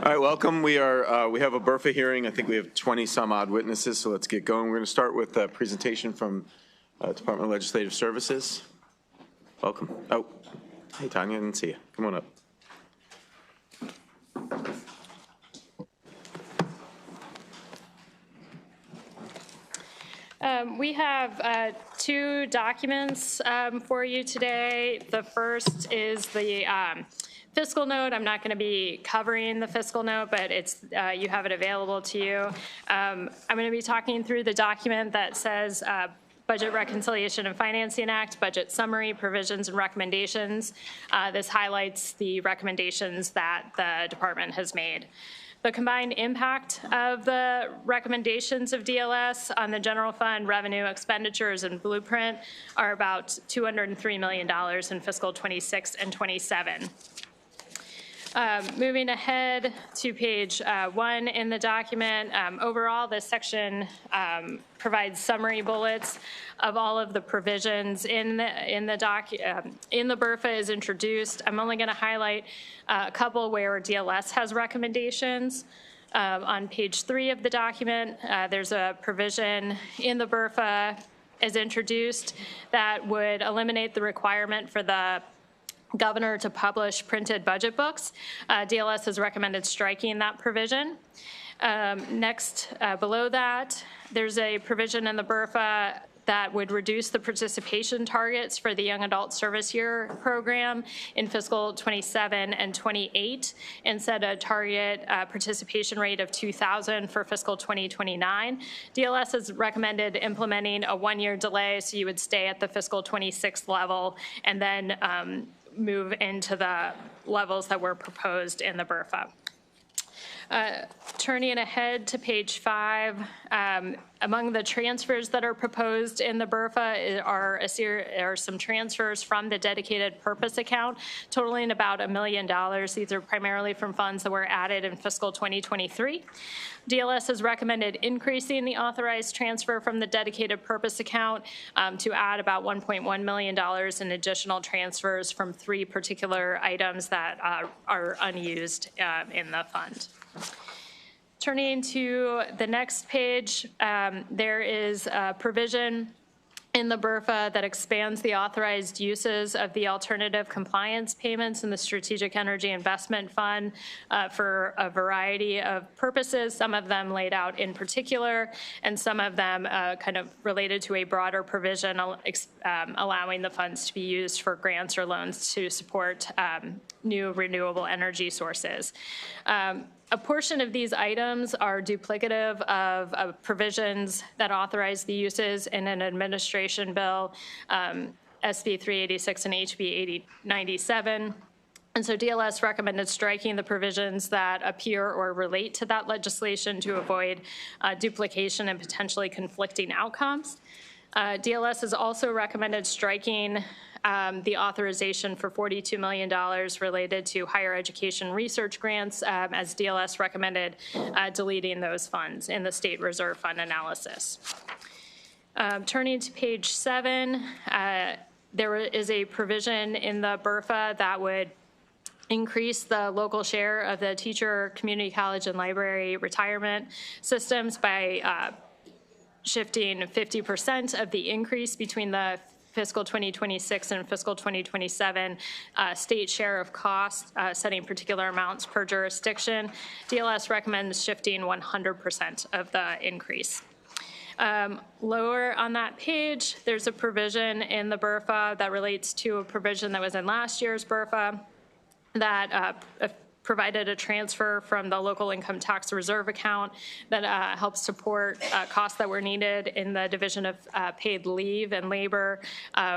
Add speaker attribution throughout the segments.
Speaker 1: All right, welcome. We have a BRFA hearing. I think we have 20 some odd witnesses, so let's get going. We're going to start with a presentation from Department of Legislative Services. Welcome. Oh, hey Tanya, I didn't see you. Come on up.
Speaker 2: We have two documents for you today. The first is the fiscal note. I'm not going to be covering the fiscal note, but it's you have it available to you. I'm going to be talking through the document that says Budget Reconciliation and Financing Act, Budget Summary, Provisions and Recommendations. This highlights the recommendations that the department has made. The combined impact of the recommendations of DLS on the general fund, revenue, expenditures, and blueprint are about $203 million in fiscal 26 and 27. Moving ahead to page 1 in the document, overall this section provides summary bullets of all of the provisions in the BRFA is introduced. I'm only going to highlight a couple where DLS has recommendations. On page 3 of the document, there's a provision in the BRFA is introduced that would eliminate the requirement for the governor to publish printed budget books. DLS has recommended striking that provision. Next, below that, there's a provision in the BRFA that would reduce the participation targets for the Young Adult Service Year program in fiscal 27 and 28 and set a target participation rate of 2,000 for fiscal 2029. DLS has recommended implementing a one-year delay, so you would stay at the fiscal 26 level and then move into the levels that were proposed in the BRFA. Turning ahead to page 5, among the transfers that are proposed in the BRFA are some transfers from the dedicated purpose account, totaling about $1 million. These are primarily from funds that were added in fiscal 2023. DLS has recommended increasing the authorized transfer from the dedicated purpose account to add about $1.1 million in additional transfers from 3 particular items that are unused in the fund. Turning to the next page, there is a provision in the BRFA that expands the authorized uses of the alternative compliance payments in the Strategic Energy Investment Fund for a variety of purposes, some of them laid out in particular, and some of them kind of related to a broader provision allowing the funds to be used for grants or loans to support new renewable energy sources. A portion of these items are duplicative of provisions that authorize the uses in an administration bill, SB 386 and HB 8097. And so DLS recommended striking the provisions that appear or relate to that legislation to avoid duplication and potentially conflicting outcomes. DLS has also recommended striking the authorization for $42 million related to higher education research grants, as DLS recommended deleting those funds in the State Reserve Fund analysis. Turning to page 7, there is a provision in the BRFA that would increase the local share of the teacher, community college, and library retirement systems by shifting 50% of the increase between the fiscal 2026 and fiscal 2027 state share of cost, setting particular amounts per jurisdiction. DLS recommends shifting 100% of the increase. Lower on that page, there's a provision in the BRFA that relates to a provision that was in last year's BRFA that provided a transfer from the local income tax reserve account that helps support costs that were needed in the division of paid leave and labor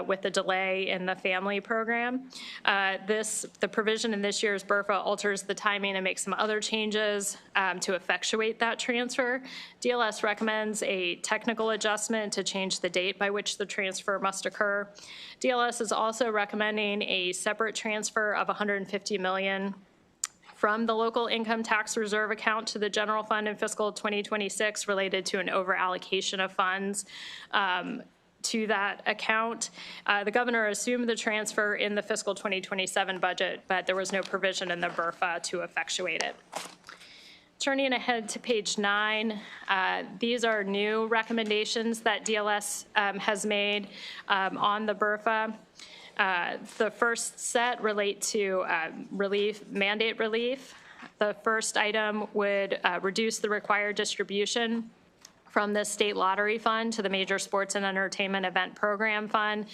Speaker 2: with the delay in the family program. The provision in this year's BRFA alters the timing and makes some other changes to effectuate that transfer. DLS recommends a technical adjustment to change the date by which the transfer must occur. DLS is also recommending a separate transfer of $150 million from the local income tax reserve account to the general fund in fiscal 2026 related to an over-allocation of funds to that account. The governor assumed the transfer in the fiscal 2027 budget, but there was no provision in the BRFA to effectuate it. Turning ahead to page 9, these are new recommendations that DLS has made on the BRFA. The first set relate to mandate relief. The first item would reduce the required distribution from the state lottery fund to the major sports and entertainment event program fund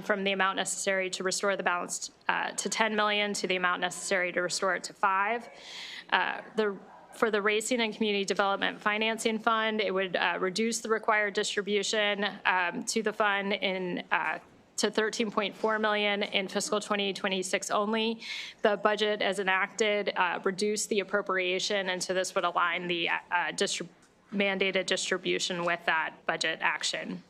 Speaker 2: from the amount necessary to restore the balance to 10 million to the amount necessary to restore it to 5. For the Racing and Community Development Financing Fund, it would reduce the required distribution to the fund to $13.4 million in fiscal 2026 only. The budget as enacted reduced the appropriation, and so this would align the mandated distribution with that budget action.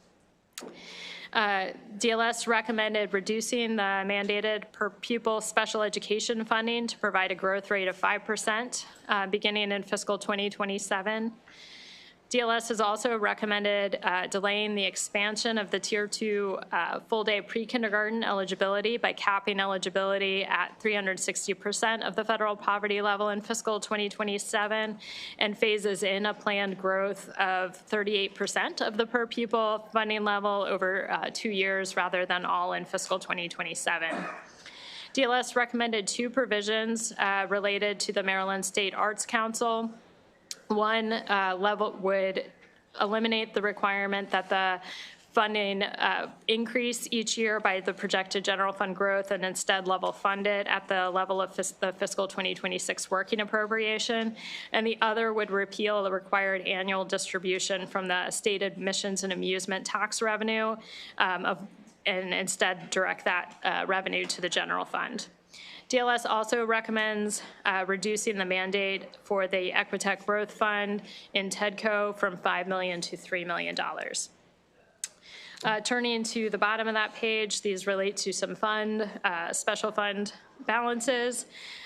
Speaker 2: DLS recommended reducing the mandated per pupil special education funding to provide a growth rate of 5% beginning in fiscal 2027. DLS has also recommended delaying the expansion of the Tier 2 full-day pre-kindergarten eligibility by capping eligibility at 360% of the federal poverty level in fiscal 2027, and phases in a planned growth of 38% of the per pupil funding level over 2 years rather than all in fiscal 2027. DLS recommended 2 provisions related to the Maryland State Arts Council. One level would eliminate the requirement that the funding increase each year by the projected general fund growth and instead level fund it at the level of the fiscal 2026 working appropriation. And the other would repeal the required annual distribution from the state admissions and amusement tax revenue and instead direct that revenue to the general fund. DLS also recommends reducing the mandate for the Equitech Growth Fund in TEDCO from $5 million to $3 million. Turning to the bottom of that page, these relate to some special fund balances.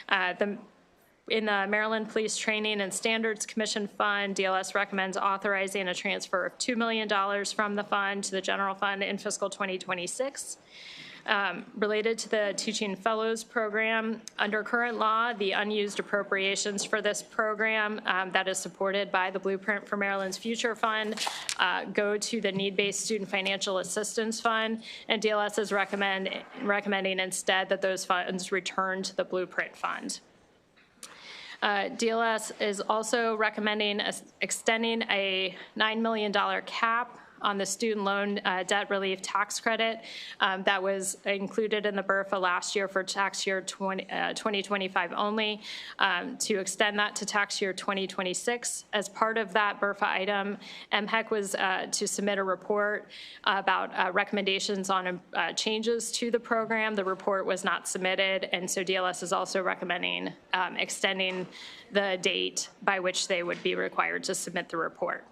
Speaker 2: In the Maryland Police Training and Standards Commission Fund, DLS recommends authorizing a transfer of $2 million from the fund to the general fund in fiscal 2026. Related to the Teaching Fellows Program, under current law, the unused appropriations for this program that is supported by the Blueprint for Maryland's Future Fund go to the Need-Based Student Financial Assistance Fund, and DLS is recommending instead that those funds return to the Blueprint Fund. DLS is also recommending extending a $9 million cap on the student loan debt relief tax credit that was included in the BRFA last year for tax year 2025 only, to extend that to tax year 2026. As part of that BRFA item, MHEC was to submit a report about recommendations on changes to the program. The report was not submitted, and so DLS is also recommending extending the date by which they would be required to submit the report.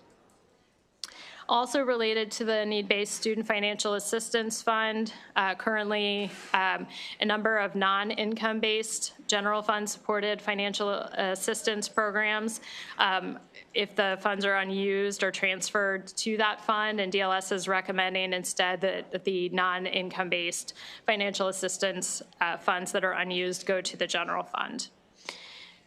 Speaker 2: Also related to the Need-Based Student Financial Assistance Fund, currently a number of non-income-based general fund supported financial assistance programs. If the funds are unused or transferred to that fund, and DLS is recommending instead that the non-income-based financial assistance funds that are unused go to the general fund.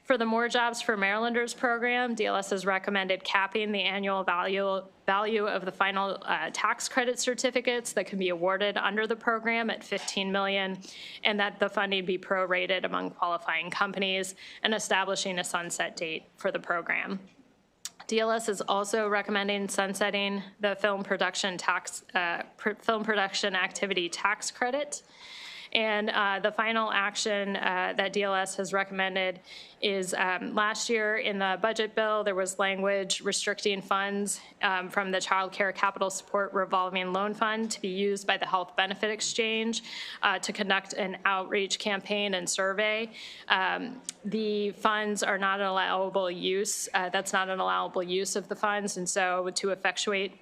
Speaker 2: For the More Jobs for Marylanders program, DLS has recommended capping the annual value of the final tax credit certificates that can be awarded under the program at $15 million, and that the funding be prorated among qualifying companies, and establishing a sunset date for the program. DLS is also recommending sunsetting the film production activity tax credit. And the final action that DLS has recommended is last year in the budget bill, there was language restricting funds from the Child Care Capital Support Revolving Loan Fund to be used by the Health Benefit Exchange to conduct an outreach campaign and survey. The funds are not an allowable use. That's not an allowable use of the funds, and so to effectuate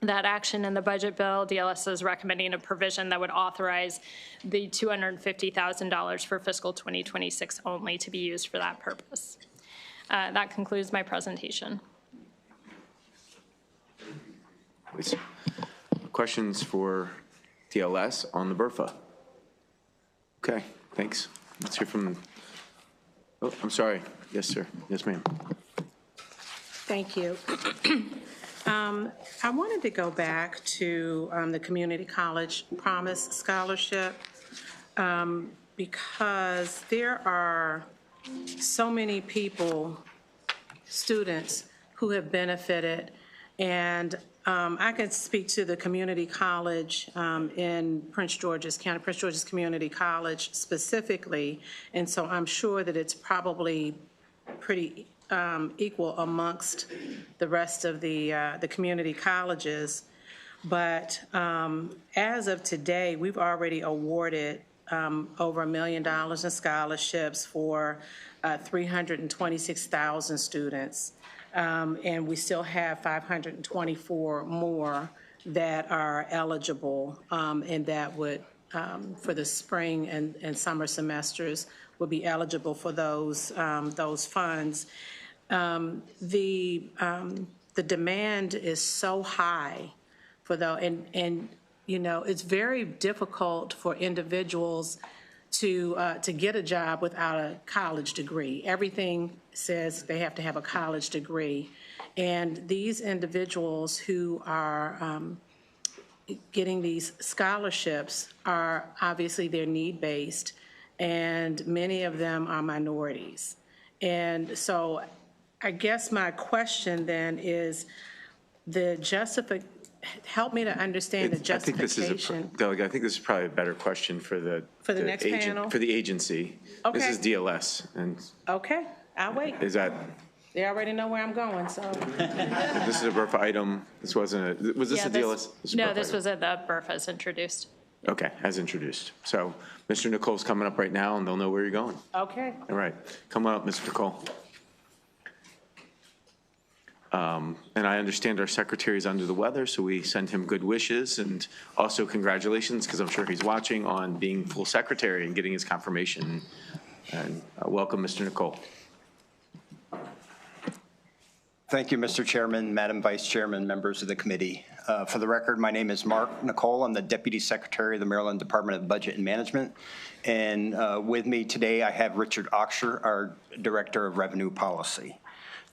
Speaker 2: that action in the budget bill, DLS is recommending a provision that would authorize the $250,000 for fiscal 2026 only to be used for that purpose. That concludes my presentation.
Speaker 1: Questions for DLS on the BRFA? Okay, thanks. Let's hear from, oh, I'm sorry. Yes, sir. Yes, ma'am.
Speaker 3: Thank you. I wanted to go back to the Community College Promise Scholarship because there are so many people, students, who have benefited. And I can speak to the community college in Prince George's County, Prince George's Community College specifically. And so I'm sure that it's probably pretty equal amongst the rest of the community colleges. But as of today, we've already awarded over $1 million in scholarships for 326,000 students. And we still have 524 more that are eligible, and that would, for the spring and summer semesters, will be eligible for those funds. The demand is so high for those, and you know, it's very difficult for individuals to get a job without a college degree. Everything says they have to have a college degree. And these individuals who are getting these scholarships are obviously they're need-based, and many of them are minorities. And so I guess my question then is help me to understand the justification.
Speaker 1: Delegate, I think this is probably a better question for the
Speaker 3: next panel?
Speaker 1: For the agency.
Speaker 3: Okay.
Speaker 1: This is DLS. And
Speaker 3: Okay, I'll wait.
Speaker 1: is that,
Speaker 3: They already know where I'm going, so.
Speaker 1: this is a BRFA item? This wasn't a, was this
Speaker 2: Yeah,
Speaker 1: a DLS? This is a
Speaker 2: No,
Speaker 1: BRFA
Speaker 2: this
Speaker 1: item.
Speaker 2: was at the BRFA's introduced.
Speaker 1: Okay, as introduced. So Mr. Nicole's coming up right now, and they'll know where you're going.
Speaker 3: Okay.
Speaker 1: All right, come on up, Mr. Nicole. And I understand our secretary is under the weather, so we send him good wishes and also congratulations, because I'm sure he's watching, on being full secretary and getting his confirmation. And welcome, Mr. Nicole.
Speaker 4: Thank you, Mr. Chairman, Madam Vice Chairman, members of the committee. For the record, my name is Mark Nicole. I'm the Deputy Secretary of the Maryland Department of Budget and Management. And with me today, I have Richard Oxher, our Director of Revenue Policy.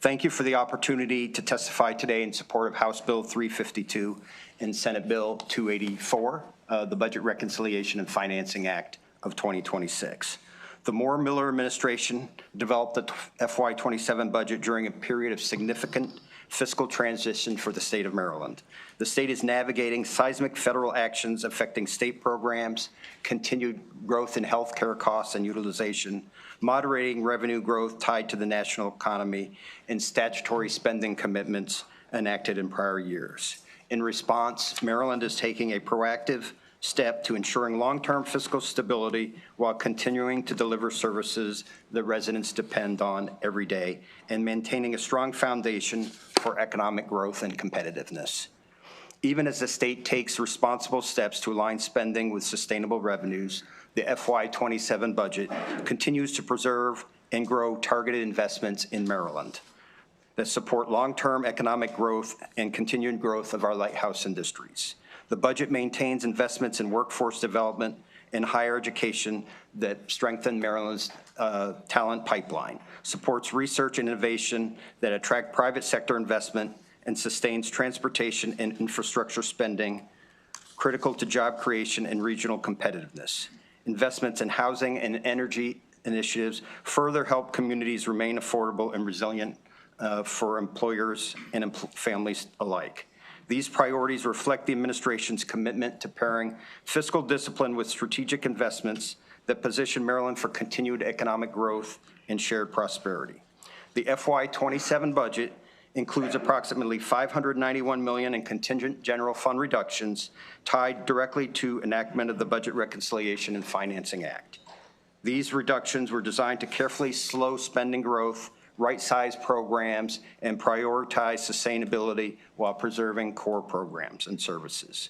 Speaker 4: Thank you for the opportunity to testify today in support of House Bill 352 and Senate Bill 284, the Budget Reconciliation and Financing Act of 2026. The Moore-Miller administration developed the FY27 budget during a period of significant fiscal transition for the state of Maryland. The state is navigating seismic federal actions affecting state programs, continued growth in healthcare costs and utilization, moderating revenue growth tied to the national economy, and statutory spending commitments enacted in prior years. In response, Maryland is taking a proactive step to ensuring long-term fiscal stability while continuing to deliver services that residents depend on every day and maintaining a strong foundation for economic growth and competitiveness. Even as the state takes responsible steps to align spending with sustainable revenues, the FY27 budget continues to preserve and grow targeted investments in Maryland that support long-term economic growth and continued growth of our lighthouse industries. The budget maintains investments in workforce development and higher education that strengthen Maryland's talent pipeline, supports research and innovation that attract private sector investment, and sustains transportation and infrastructure spending critical to job creation and regional competitiveness. Investments in housing and energy initiatives further help communities remain affordable and resilient for employers and families alike. These priorities reflect the administration's commitment to pairing fiscal discipline with strategic investments that position Maryland for continued economic growth and shared prosperity. The FY27 budget includes approximately $591 million in contingent general fund reductions tied directly to enactment of the Budget Reconciliation and Financing Act. These reductions were designed to carefully slow spending growth, right-size programs, and prioritize sustainability while preserving core programs and services.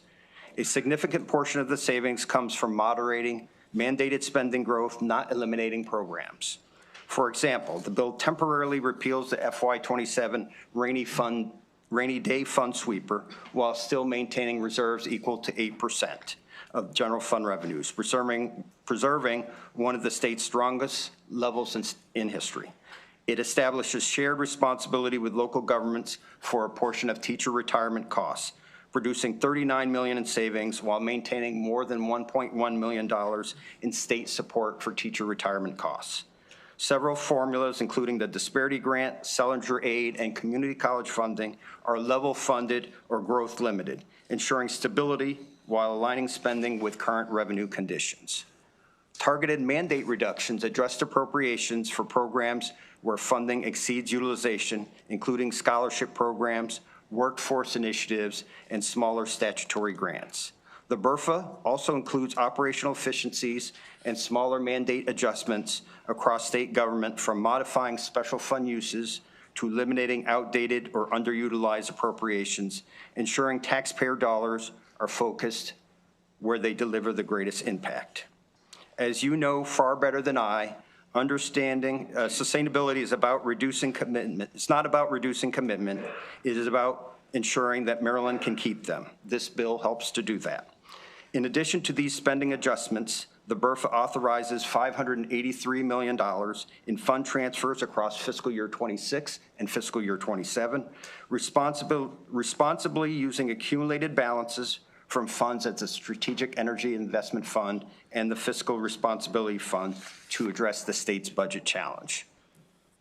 Speaker 4: A significant portion of the savings comes from moderating mandated spending growth, not eliminating programs. For example, the bill temporarily repeals the FY27 rainy day fund sweeper while still maintaining reserves equal to 8% of general fund revenues, preserving one of the state's strongest levels in history. It establishes shared responsibility with local governments for a portion of teacher retirement costs, producing $39 million in savings while maintaining more than $1.1 million in state support for teacher retirement costs. Several formulas, including the disparity grant, Sellinger aid, and community college funding, are level funded or growth limited, ensuring stability while aligning spending with current revenue conditions. Targeted mandate reductions addressed appropriations for programs where funding exceeds utilization, including scholarship programs, workforce initiatives, and smaller statutory grants. The BRFA also includes operational efficiencies and smaller mandate adjustments across state government, from modifying special fund uses to eliminating outdated or underutilized appropriations, ensuring taxpayer dollars are focused where they deliver the greatest impact. As you know far better than I, understanding sustainability is about reducing commitment. It's not about reducing commitment. It is about ensuring that Maryland can keep them. This bill helps to do that. In addition to these spending adjustments, the BRFA authorizes $583 million in fund transfers across fiscal year 26 and fiscal year 27, responsibly using accumulated balances from funds at the Strategic Energy Investment Fund and the Fiscal Responsibility Fund to address the state's budget challenge.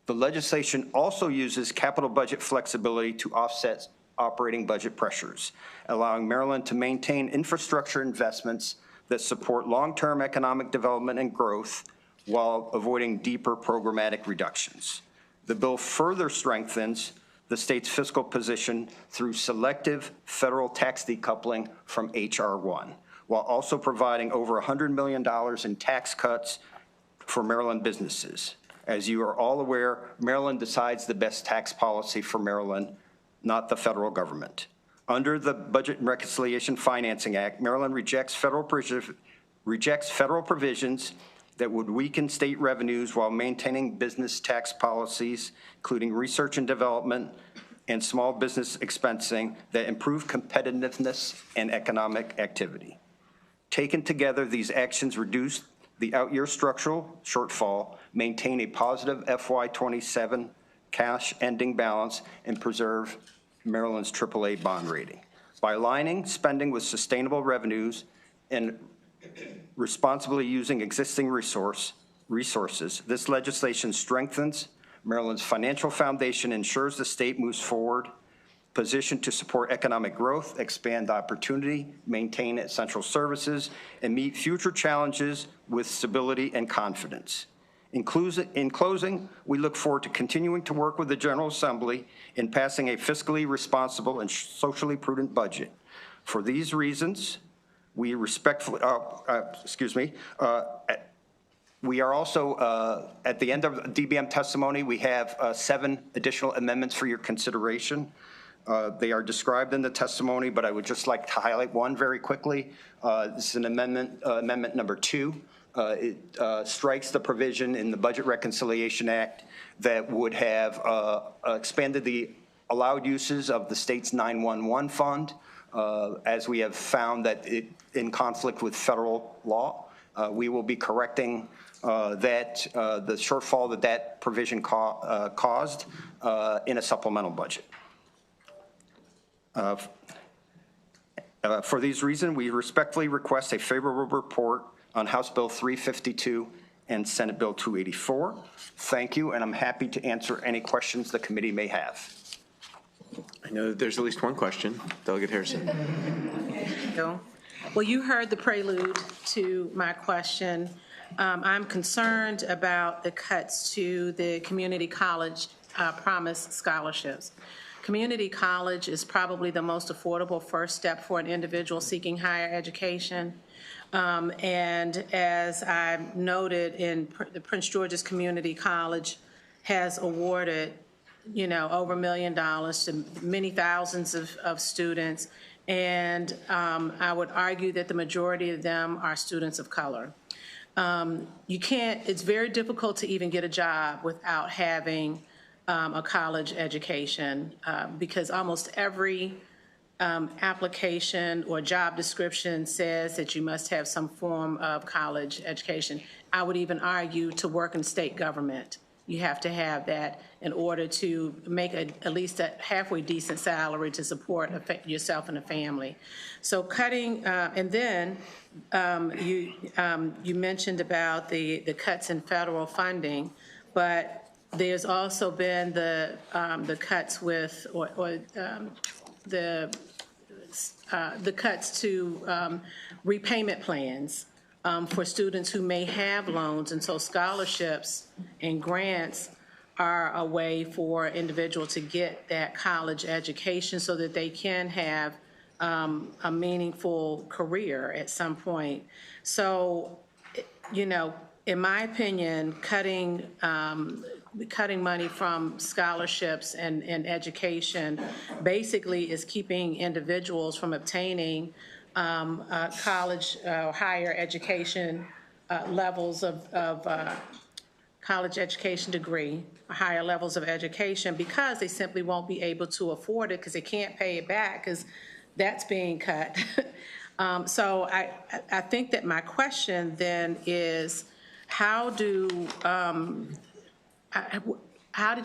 Speaker 4: The legislation also uses capital budget flexibility to offset operating budget pressures, allowing Maryland to maintain infrastructure investments that support long-term economic development and growth while avoiding deeper programmatic reductions. The bill further strengthens the state's fiscal position through selective federal tax decoupling from H.R. 1, while also providing over $100 million in tax cuts for Maryland businesses. As you are all aware, Maryland decides the best tax policy for Maryland, not the federal government. Under the Budget and Reconciliation Financing Act, Maryland rejects federal provisions that would weaken state revenues while maintaining business tax policies, including research and development and small business expensing that improve competitiveness and economic activity. Taken together, these actions reduce the out-year structural shortfall, maintain a positive FY27 cash ending balance, and preserve Maryland's AAA bond rating. By aligning spending with sustainable revenues and responsibly using existing resources, this legislation strengthens Maryland's financial foundation, ensures the state moves forward, positioned to support economic growth, expand opportunity, maintain essential services, and meet future challenges with stability and confidence. In closing, we look forward to continuing to work with the General Assembly in passing a fiscally responsible and socially prudent budget. For these reasons, we respectfully, we are also, at the end of DBM testimony, we have 7 additional amendments for your consideration. They are described in the testimony, but I would just like to highlight one very quickly. This is an amendment number 2. It strikes the provision in the Budget Reconciliation Act that would have expanded the allowed uses of the state's 911 fund, as we have found that it in conflict with federal law. We will be correcting that the shortfall that provision caused in a supplemental budget. For these reasons, we respectfully request a favorable report on House Bill 352 and Senate Bill 284. Thank you, and I'm happy to answer any questions the committee may have.
Speaker 1: I know that there's at least one question. Delegate Harrison.
Speaker 3: Well, you heard the prelude to my question. I'm concerned about the cuts to the community college promise scholarships. Community college is probably the most affordable first step for an individual seeking higher education. And as I noted, the Prince George's Community College has awarded, over $1 million to many thousands of students. And I would argue that the majority of them are students of color. It's very difficult to even get a job without having a college education because almost every application or job description says that you must have some form of college education. I would even argue to work in state government, you have to have that in order to make at least a halfway decent salary to support yourself and a family. So cutting, and then you mentioned about the cuts in federal funding, but there's also been the cuts with, the cuts to repayment plans for students who may have loans, and so scholarships and grants are a way for individuals to get that college education so that they can have a meaningful career at some point. So, you know, in my opinion, cutting money from scholarships and education basically is keeping individuals from obtaining college, higher education levels of college education degree, higher levels of education, because they simply won't be able to afford it because they can't pay it back because that's being cut. So I think that my question then is, how did you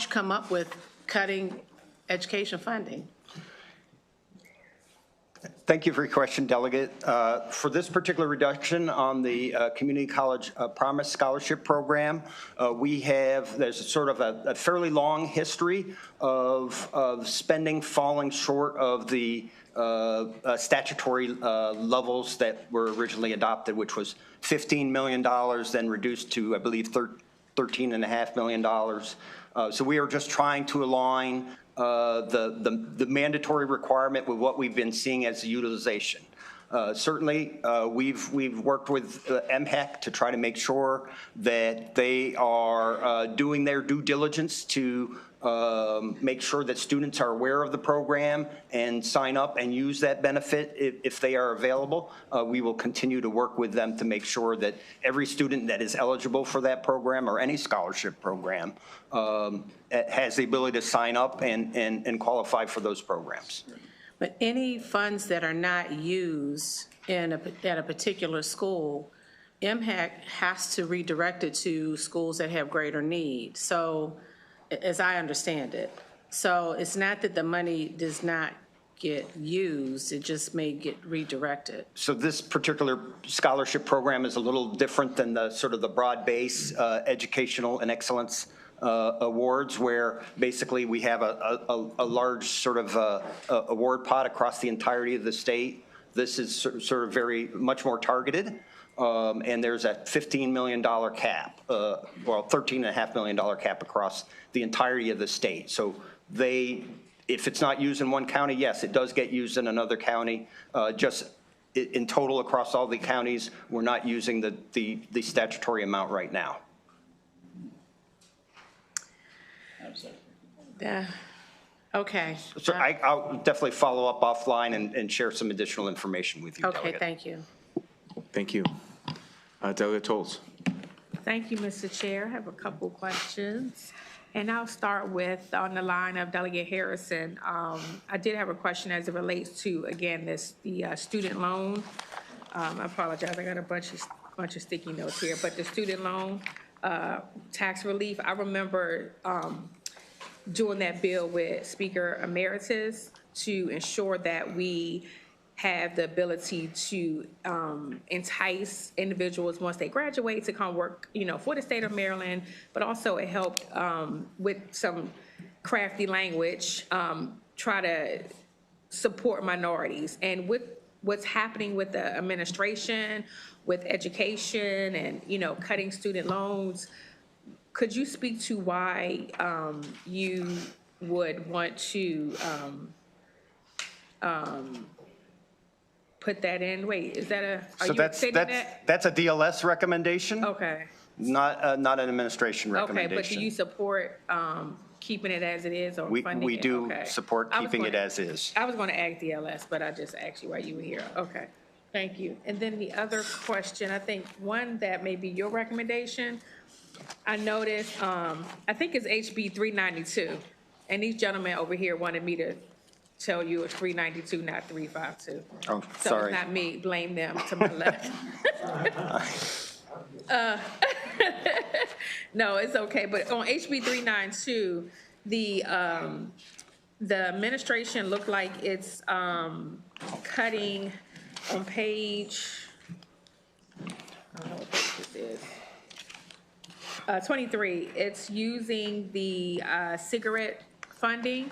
Speaker 3: come up with cutting education funding?
Speaker 4: Thank you for your question, Delegate. For this particular reduction on the Community College Promise Scholarship Program, there's sort of a fairly long history of spending falling short of the statutory levels that were originally adopted, which was $15 million, then reduced to, I believe, $13.5 million. So we are just trying to align the mandatory requirement with what we've been seeing as the utilization. Certainly, we've worked with MHEC to try to make sure that they are doing their due diligence to make sure that students are aware of the program and sign up and use that benefit if they are available. We will continue to work with them to make sure that every student that is eligible for that program or any scholarship program has the ability to sign up and qualify for those programs.
Speaker 3: But any funds that are not used at a particular school, MHEC has to redirect it to schools that have greater need. So, as I understand it. So it's not that the money does not get used, it just may get redirected.
Speaker 4: So this particular scholarship program is a little different than the sort of the broad base educational and excellence awards, where basically we have a large sort of award pot across the entirety of the state. This is sort of very much more targeted. And there's a $15 million cap, well, $13.5 million cap across the entirety of the state. So if it's not used in one county, yes, it does get used in another county. Just in total across all the counties, we're not using the statutory amount right now.
Speaker 3: Okay.
Speaker 4: So I'll definitely follow up offline and share some additional information with you.
Speaker 3: Okay,
Speaker 4: Delegate.
Speaker 3: thank you.
Speaker 1: Thank you. Delegate Tolles.
Speaker 5: Thank you, Mr. Chair. I have a couple questions. And I'll start with, on the line of Delegate Harrison, I did have a question as it relates to, again, the student loan. I apologize, I got a bunch of sticky notes here, but the student loan tax relief, I remember doing that bill with Speaker Emeritus to ensure that we have the ability to entice individuals once they graduate to come work, for the state of Maryland, but also it helped with some crafty language, try to support minorities. And with what's happening with the administration, with education and, cutting student loans, could you speak to why you would want to put that in? Wait, is that are
Speaker 4: So
Speaker 5: you stating that?
Speaker 4: that's a DLS recommendation,
Speaker 5: Okay.
Speaker 4: not an administration recommendation.
Speaker 5: Okay, but do you support keeping it as it is or funding it?
Speaker 4: We do
Speaker 5: Okay.
Speaker 4: support
Speaker 5: I was
Speaker 4: keeping it
Speaker 5: gonna-
Speaker 4: as is.
Speaker 5: I was going to ask DLS, but I just asked you while you were here. Okay, thank you. And then the other question, I think one that may be your recommendation, I noticed, I think it's HB 392. And these gentlemen over here wanted me to tell you it's 392, not 352.
Speaker 4: Oh,
Speaker 5: So
Speaker 4: sorry.
Speaker 5: it's not me, blame them to my left. No, it's okay, but on HB 392, the administration looked like it's cutting on page, I don't know what page this is. 23, it's using the cigarette funding.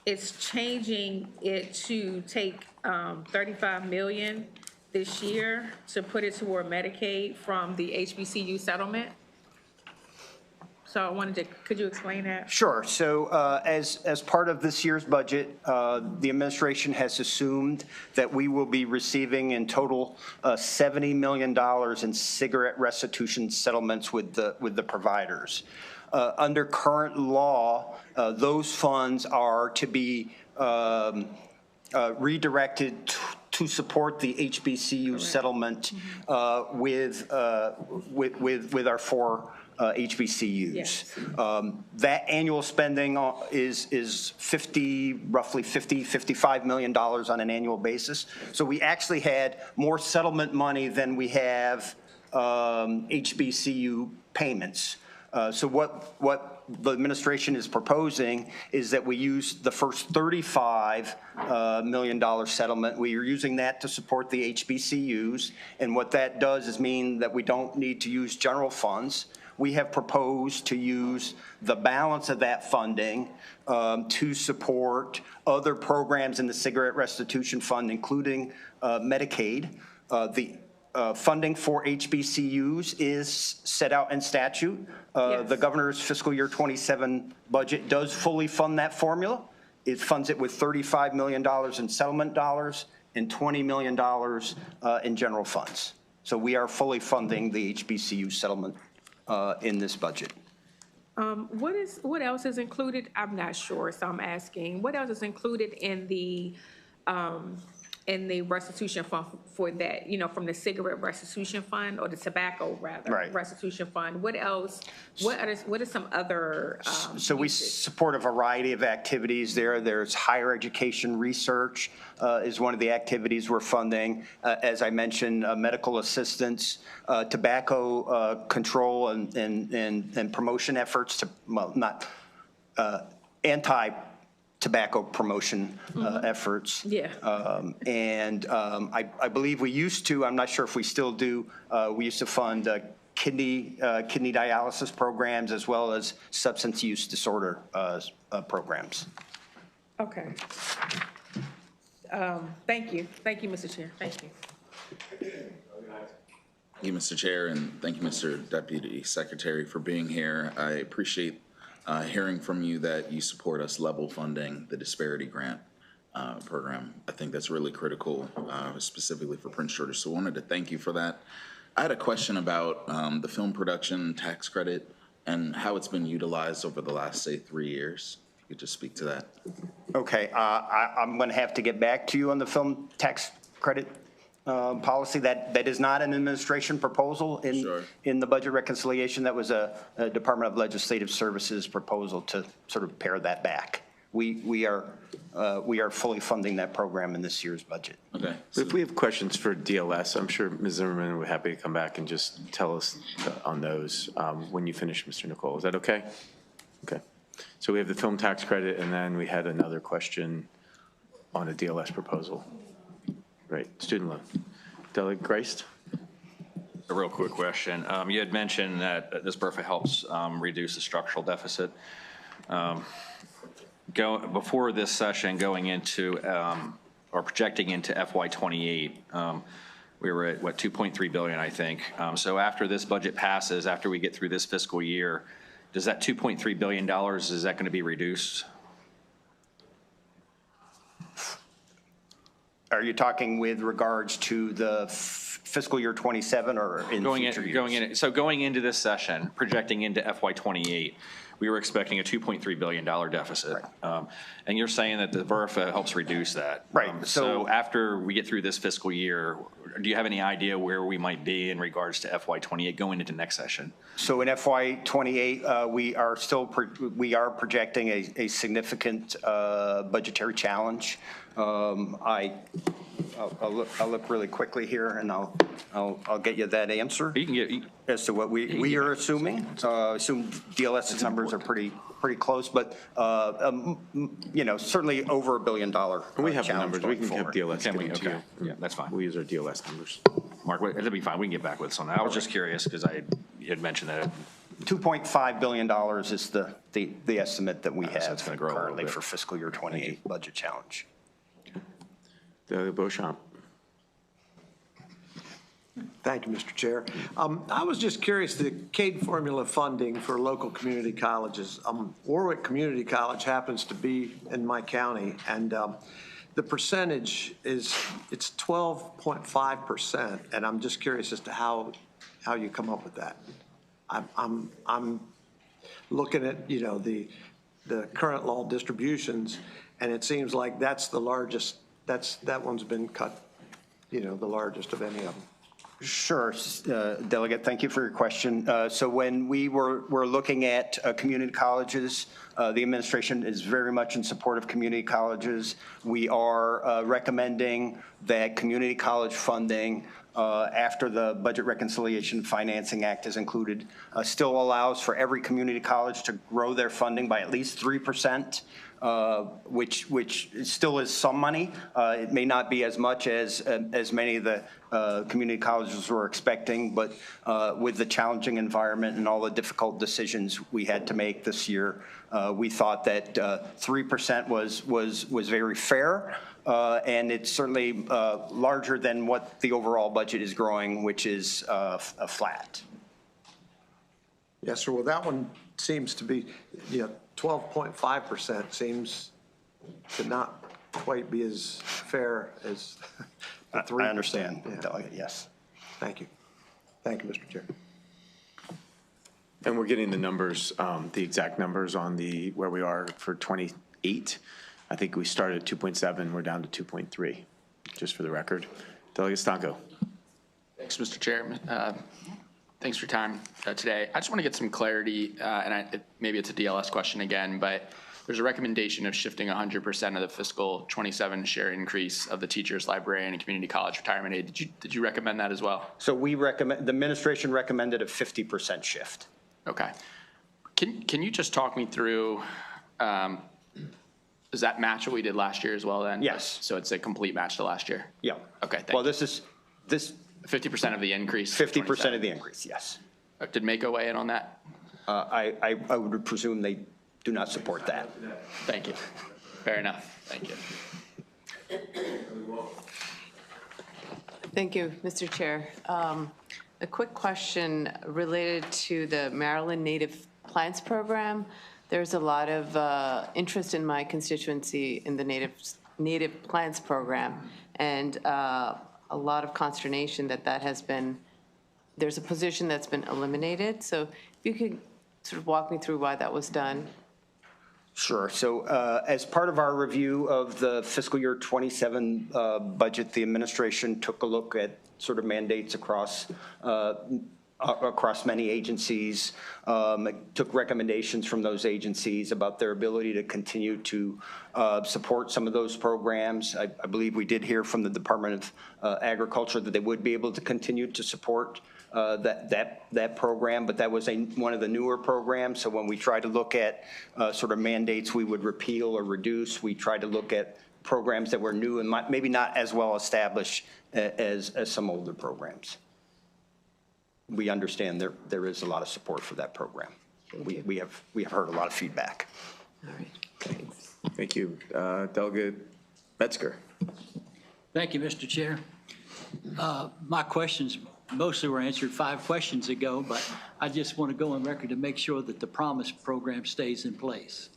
Speaker 5: It's changing it to take 35 million this year to put it toward Medicaid from the HBCU settlement. So I wanted to, could you explain that?
Speaker 4: Sure. So as part of this year's budget, the administration has assumed that we will be receiving in total $70 million in cigarette restitution settlements with the providers. Under current law, those funds are to be redirected to support the HBCU settlement with our 4 HBCUs.
Speaker 5: Yes.
Speaker 4: That annual spending is roughly $55 million on an annual basis. So we actually had more settlement money than we have HBCU payments. So what the administration is proposing is that we use the first $35 million settlement. We are using that to support the HBCUs. And what that does is mean that we don't need to use general funds. We have proposed to use the balance of that funding to support other programs in the Cigarette Restitution Fund, including Medicaid. The funding for HBCUs is set out in statute.
Speaker 5: Yes.
Speaker 4: The governor's fiscal year 27 budget does fully fund that formula. It funds it with $35 million in settlement dollars and $20 million in general funds. So we are fully funding the HBCU settlement in this budget.
Speaker 5: What else is included? I'm not sure, so I'm asking, what else is included in the restitution fund for that, from the cigarette restitution fund or the tobacco restitution fund? What else, what are some other
Speaker 4: So we support a variety of activities there. There's higher education research is one of the activities we're funding. As I mentioned, medical assistance, tobacco control and promotion efforts to, well, not anti-tobacco promotion efforts.
Speaker 5: Yeah.
Speaker 4: I believe we used to, I'm not sure if we still do, we used to fund kidney dialysis programs as well as substance use disorder programs.
Speaker 5: Okay. Thank you, Mr. Chair, thank you.
Speaker 6: Thank you, Mr. Chair, and thank you, Mr. Deputy Secretary, for being here. I appreciate hearing from you that you support us level funding the disparity grant program. I think that's really critical, specifically for Prince George's. So I wanted to thank you for that. I had a question about the film production tax credit and how it's been utilized over the last, say, 3 years. If you could just speak to that.
Speaker 4: Okay, I'm going to have to get back to you on the film tax credit policy. That is not an administration proposal in the budget reconciliation. That was a Department of Legislative Services proposal to sort of pare that back. We are fully funding that program in this year's budget.
Speaker 6: Okay.
Speaker 1: If we have questions for DLS, I'm sure Ms. Zimmerman would be happy to come back and just tell us on those when you finish, Mr. Nicole. Is that okay? Okay. So we have the film tax credit, and then we had another question on a DLS proposal. Right, student loan. Delegate Grist?
Speaker 7: A real quick question. You had mentioned that this BRFA helps reduce the structural deficit. Before this session, going into or projecting into FY28, we were at, what, $2.3 billion, I think. So after this budget passes, after we get through this fiscal year, does that $2.3 billion, is that going to be reduced?
Speaker 4: Are you talking with regards to the fiscal year 27 or in future years?
Speaker 7: Going into this session, projecting into FY28, we were expecting a $2.3 billion deficit.
Speaker 4: Right.
Speaker 7: And you're saying that the BRFA helps reduce that.
Speaker 4: Right.
Speaker 7: So after we get through this fiscal year, do you have any idea where we might be in regards to FY28 going into next session?
Speaker 4: So in FY28, we are projecting a significant budgetary challenge. I'll look really quickly here, and I'll get you that answer
Speaker 7: You can get,
Speaker 4: as to what we are assuming. Assume DLS's numbers are pretty close, but, certainly over $1 billion.
Speaker 1: We have the
Speaker 4: challenge
Speaker 1: numbers. We
Speaker 4: going
Speaker 1: can have
Speaker 4: forward.
Speaker 1: DLS
Speaker 7: Can
Speaker 1: give
Speaker 7: we?
Speaker 1: them to
Speaker 7: Okay.
Speaker 1: you.
Speaker 7: Yeah, that's fine.
Speaker 1: We use our DLS numbers.
Speaker 7: Mark, that'll be fine. We can get back with us on that. I was just curious because you had mentioned that.
Speaker 4: $2.5 billion is the estimate that we
Speaker 7: so
Speaker 4: have
Speaker 7: it's gonna grow a little
Speaker 4: currently
Speaker 7: bit.
Speaker 4: for fiscal year 28 budget challenge.
Speaker 1: Delegate Beauchamp.
Speaker 8: Thank you, Mr. Chair. I was just curious, the CADE formula funding for local community colleges. Warwick Community College happens to be in my county, and the percentage it's 12.5%, and I'm just curious as to how you come up with that. I'm looking at, the current law distributions, and it seems like that's the largest, that one's been cut, the largest of any of them.
Speaker 4: Sure, Delegate, thank you for your question. So when we were looking at community colleges, the administration is very much in support of community colleges. We are recommending that community college funding, after the Budget Reconciliation Financing Act is included, still allows for every community college to grow their funding by at least 3%. Which still is some money. It may not be as much as many of the community colleges were expecting, but with the challenging environment and all the difficult decisions we had to make this year, we thought that 3% was very fair, and it's certainly larger than what the overall budget is growing, which is a flat.
Speaker 8: Yes, sir. Well, that one seems to be, 12.5% seems to not quite be as fair as the 3%.
Speaker 4: I understand,
Speaker 8: Yeah.
Speaker 4: Delegate, yes.
Speaker 8: Thank you. Thank you, Mr. Chair.
Speaker 1: And we're getting the numbers, the exact numbers on where we are for 28. I think we started at 2.7, we're down to 2.3, just for the record. Delegate Stanco.
Speaker 9: Thanks, Mr. Chair. Thanks for your time today. I just want to get some clarity, and maybe it's a DLS question again, but there's a recommendation of shifting 100% of the fiscal 27 share increase of the teachers, librarian, and community college retirement aid. Did you recommend that as well?
Speaker 4: So the administration recommended a 50% shift.
Speaker 9: Okay. Can you just talk me through, does that match what we did last year as well then?
Speaker 4: Yes.
Speaker 9: So it's a complete match to last year?
Speaker 4: Yeah.
Speaker 9: Okay, thank
Speaker 4: Well,
Speaker 9: you.
Speaker 4: this
Speaker 9: 50% of the increase?
Speaker 4: 50% of the increase, yes.
Speaker 9: Did Mako weigh in on that?
Speaker 4: I would presume they do not support that.
Speaker 9: Thank you. Fair enough. Thank you.
Speaker 10: Thank you, Mr. Chair. A quick question related to the Maryland Native Plants Program. There's a lot of interest in my constituency in the Native Plants Program, and a lot of consternation that has been, there's a position that's been eliminated. So if you could sort of walk me through why that was done.
Speaker 4: Sure. So as part of our review of the fiscal year 27 budget, the administration took a look at sort of mandates across many agencies, took recommendations from those agencies about their ability to continue to support some of those programs. I believe we did hear from the Department of Agriculture that they would be able to continue to support that program, but that was one of the newer programs. So when we try to look at sort of mandates we would repeal or reduce, we try to look at programs that were new and maybe not as well established as some older programs. We understand there is a lot of support for that program. We have heard a lot of feedback.
Speaker 10: All right, thanks.
Speaker 1: Thank you. Delegate Metzger.
Speaker 11: Thank you, Mr. Chair. My questions mostly were answered 5 questions ago, but I just want to go on record to make sure that the Promise program stays in place.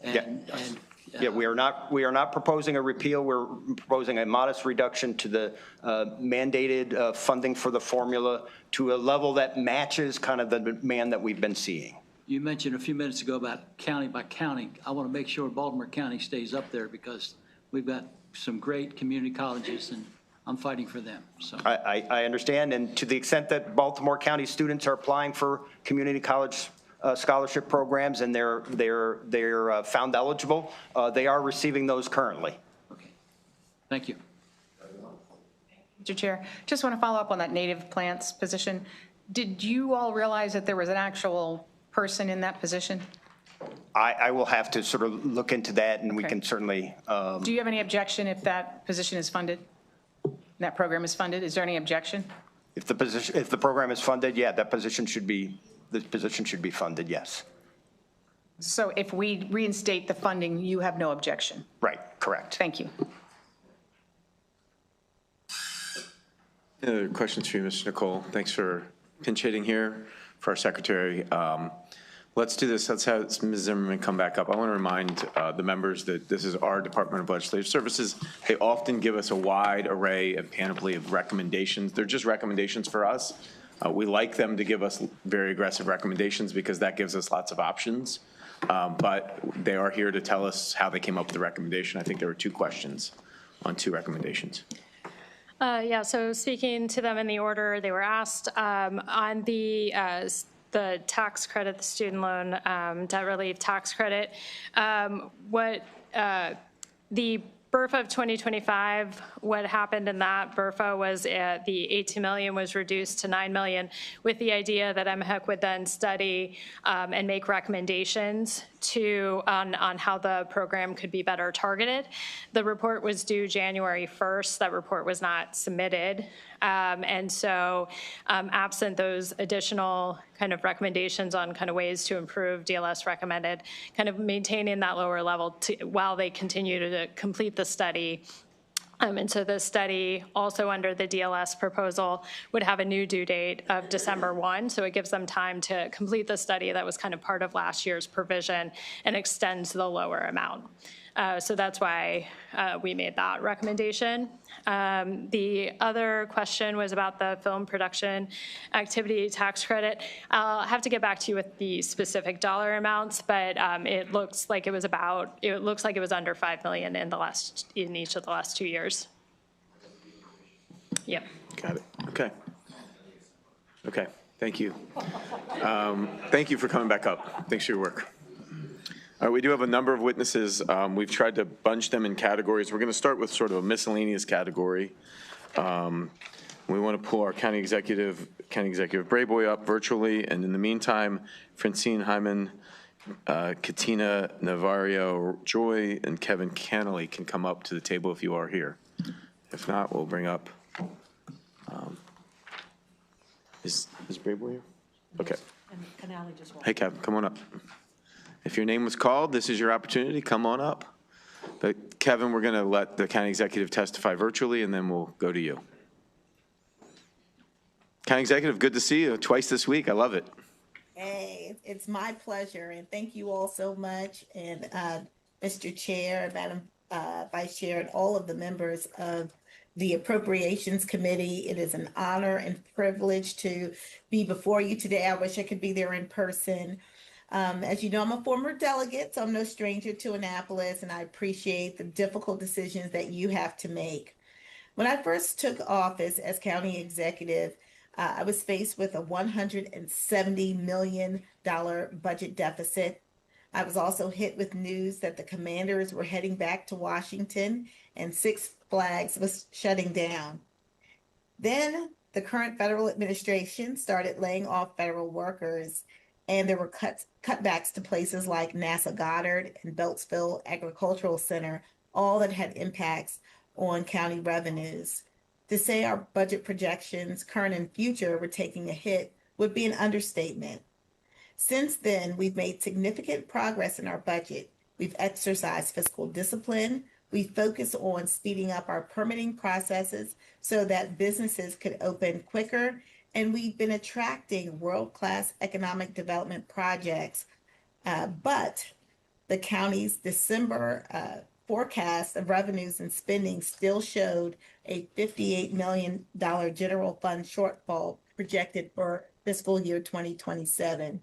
Speaker 4: Yeah, we are not proposing a repeal. We're proposing a modest reduction to the mandated funding for the formula to a level that matches kind of the demand that we've been seeing.
Speaker 11: You mentioned a few minutes ago about county by county. I want to make sure Baltimore County stays up there because we've got some great community colleges and I'm fighting for them. So
Speaker 4: I understand, and to the extent that Baltimore County students are applying for community college scholarship programs and they're found eligible, they are receiving those currently.
Speaker 11: okay, thank you.
Speaker 12: Mr. Chair, just want to follow up on that native plants position. Did you all realize that there was an actual person in that position?
Speaker 4: I will have to sort of look into that, and we
Speaker 12: Okay.
Speaker 4: can certainly,
Speaker 12: Do you have any objection if that position is funded? That program is funded? Is there any objection?
Speaker 4: if the program is funded, yeah, the position should be funded, yes.
Speaker 12: So if we reinstate the funding, you have no objection?
Speaker 4: Right, correct.
Speaker 12: Thank you.
Speaker 1: Any other questions for you, Mr. Nicole? Thanks for pinch hitting here for our secretary. Let's do this. Let's have Ms. Zimmerman come back up. I want to remind the members that this is our Department of Legislative Services. They often give us a wide array and panoply of recommendations. They're just recommendations for us. We like them to give us very aggressive recommendations because that gives us lots of options. But they are here to tell us how they came up with the recommendation. I think there were 2 questions on 2 recommendations.
Speaker 2: Yeah, so speaking to them in the order they were asked, on the tax credit, the student loan debt relief tax credit, what the BRFA of 2025, what happened in that BRFA was the 18 million was reduced to 9 million with the idea that MHEC would then study and make recommendations on how the program could be better targeted. The report was due January 1st. That report was not submitted. And so absent those additional kind of recommendations on kind of ways to improve, DLS recommended kind of maintaining that lower level while they continue to complete the study. And so the study, also under the DLS proposal, would have a new due date of December 1. So it gives them time to complete the study that was kind of part of last year's provision and extends the lower amount. So that's why we made that recommendation. The other question was about the film production activity tax credit. I'll have to get back to you with the specific dollar amounts, but it looks like it was under 5 million in each of the last 2 years. Yep.
Speaker 1: Got it. Okay. Okay. Thank you. Thank you for coming back up. Thanks for your work. All right, we do have a number of witnesses. We've tried to bunch them in categories. We're going to start with sort of a miscellaneous category. We want to pull our County Executive Brayboy up virtually, and in the meantime, Francine Hyman, Katina Navarro Joy, and Kevin Cannelly can come up to the table if you are here. If not, we'll bring up. Is Brayboy here? Okay. Hey, Kevin, come on up. If your name was called, this is your opportunity. Come on up. But Kevin, we're going to let the county executive testify virtually, and then we'll go to you. County Executive, good to see you twice this week. I love it.
Speaker 13: Hey, it's my pleasure, and thank you all so much. And Mr. Chair, Madam Vice Chair, and all of the members of the Appropriations Committee. It is an honor and privilege to be before you today. I wish I could be there in person. As you know, I'm a former delegate, so I'm no stranger to Annapolis, and I appreciate the difficult decisions that you have to make. When I first took office as county executive, I was faced with a $170 million budget deficit. I was also hit with news that the commanders were heading back to Washington and Six Flags was shutting down. Then the current federal administration started laying off federal workers, and there were cutbacks to places like NASA Goddard and Beltsville Agricultural Center, all that had impacts on county revenues. To say our budget projections, current and future, were taking a hit would be an understatement. Since then, we've made significant progress in our budget. We've exercised fiscal discipline. We focused on speeding up our permitting processes so that businesses could open quicker. And we've been attracting world-class economic development projects. But the county's December forecast of revenues and spending still showed a $58 million general fund shortfall projected for fiscal year 2027.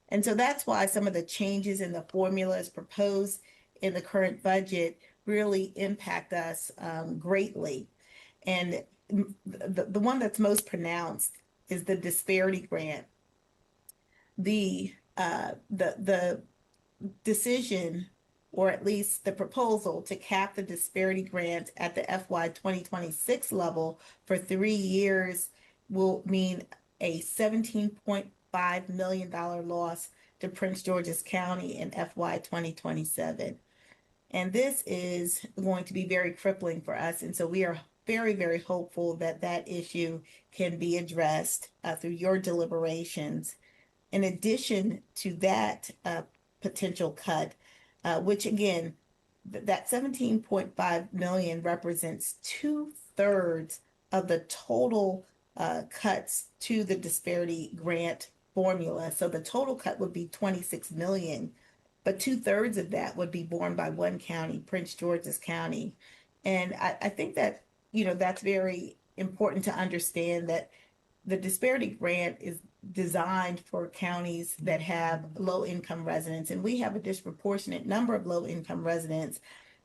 Speaker 13: And so that's why some of the changes in the formulas proposed in the current budget really impact us greatly. And the one that's most pronounced is the disparity grant. The decision or at least the proposal to cap the disparity grant at the FY 2026 level for 3 years will mean a $17.5 million loss to Prince George's County in FY 2027. And this is going to be very crippling for us. And so we are very, very hopeful that that issue can be addressed through your deliberations. In addition to that potential cut, which again, that 17.5 million represents 2/3 of the total cuts to the disparity grant formula. So the total cut would be 26 million, but 2/3 of that would be borne by one county, Prince George's County. And I think that, that's very important to understand that the disparity grant is designed for counties that have low-income residents, and we have a disproportionate number of low-income residents.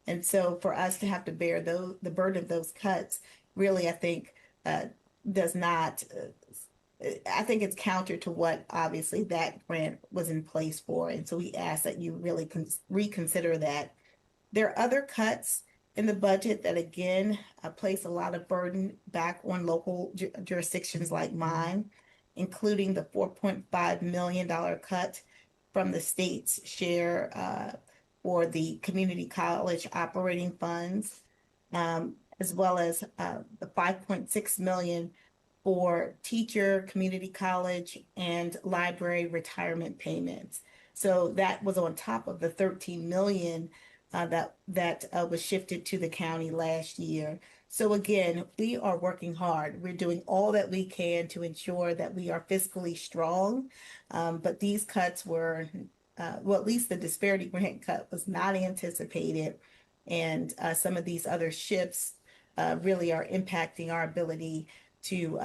Speaker 13: And so for us to have to bear the burden of those cuts, really, I think, does not, I think it's counter to what obviously that grant was in place for. And so we ask that you really reconsider that. There are other cuts in the budget that, again, place a lot of burden back on local jurisdictions like mine, including the $4.5 million cut from the state's share for the community college operating funds, as well as the $5.6 million for teacher, community college, and library retirement payments. So that was on top of the $13 million that was shifted to the county last year. So again, we are working hard. We're doing all that we can to ensure that we are fiscally strong. But these cuts were, well, at least the disparity grant cut was not anticipated. And some of these other shifts really are impacting our ability to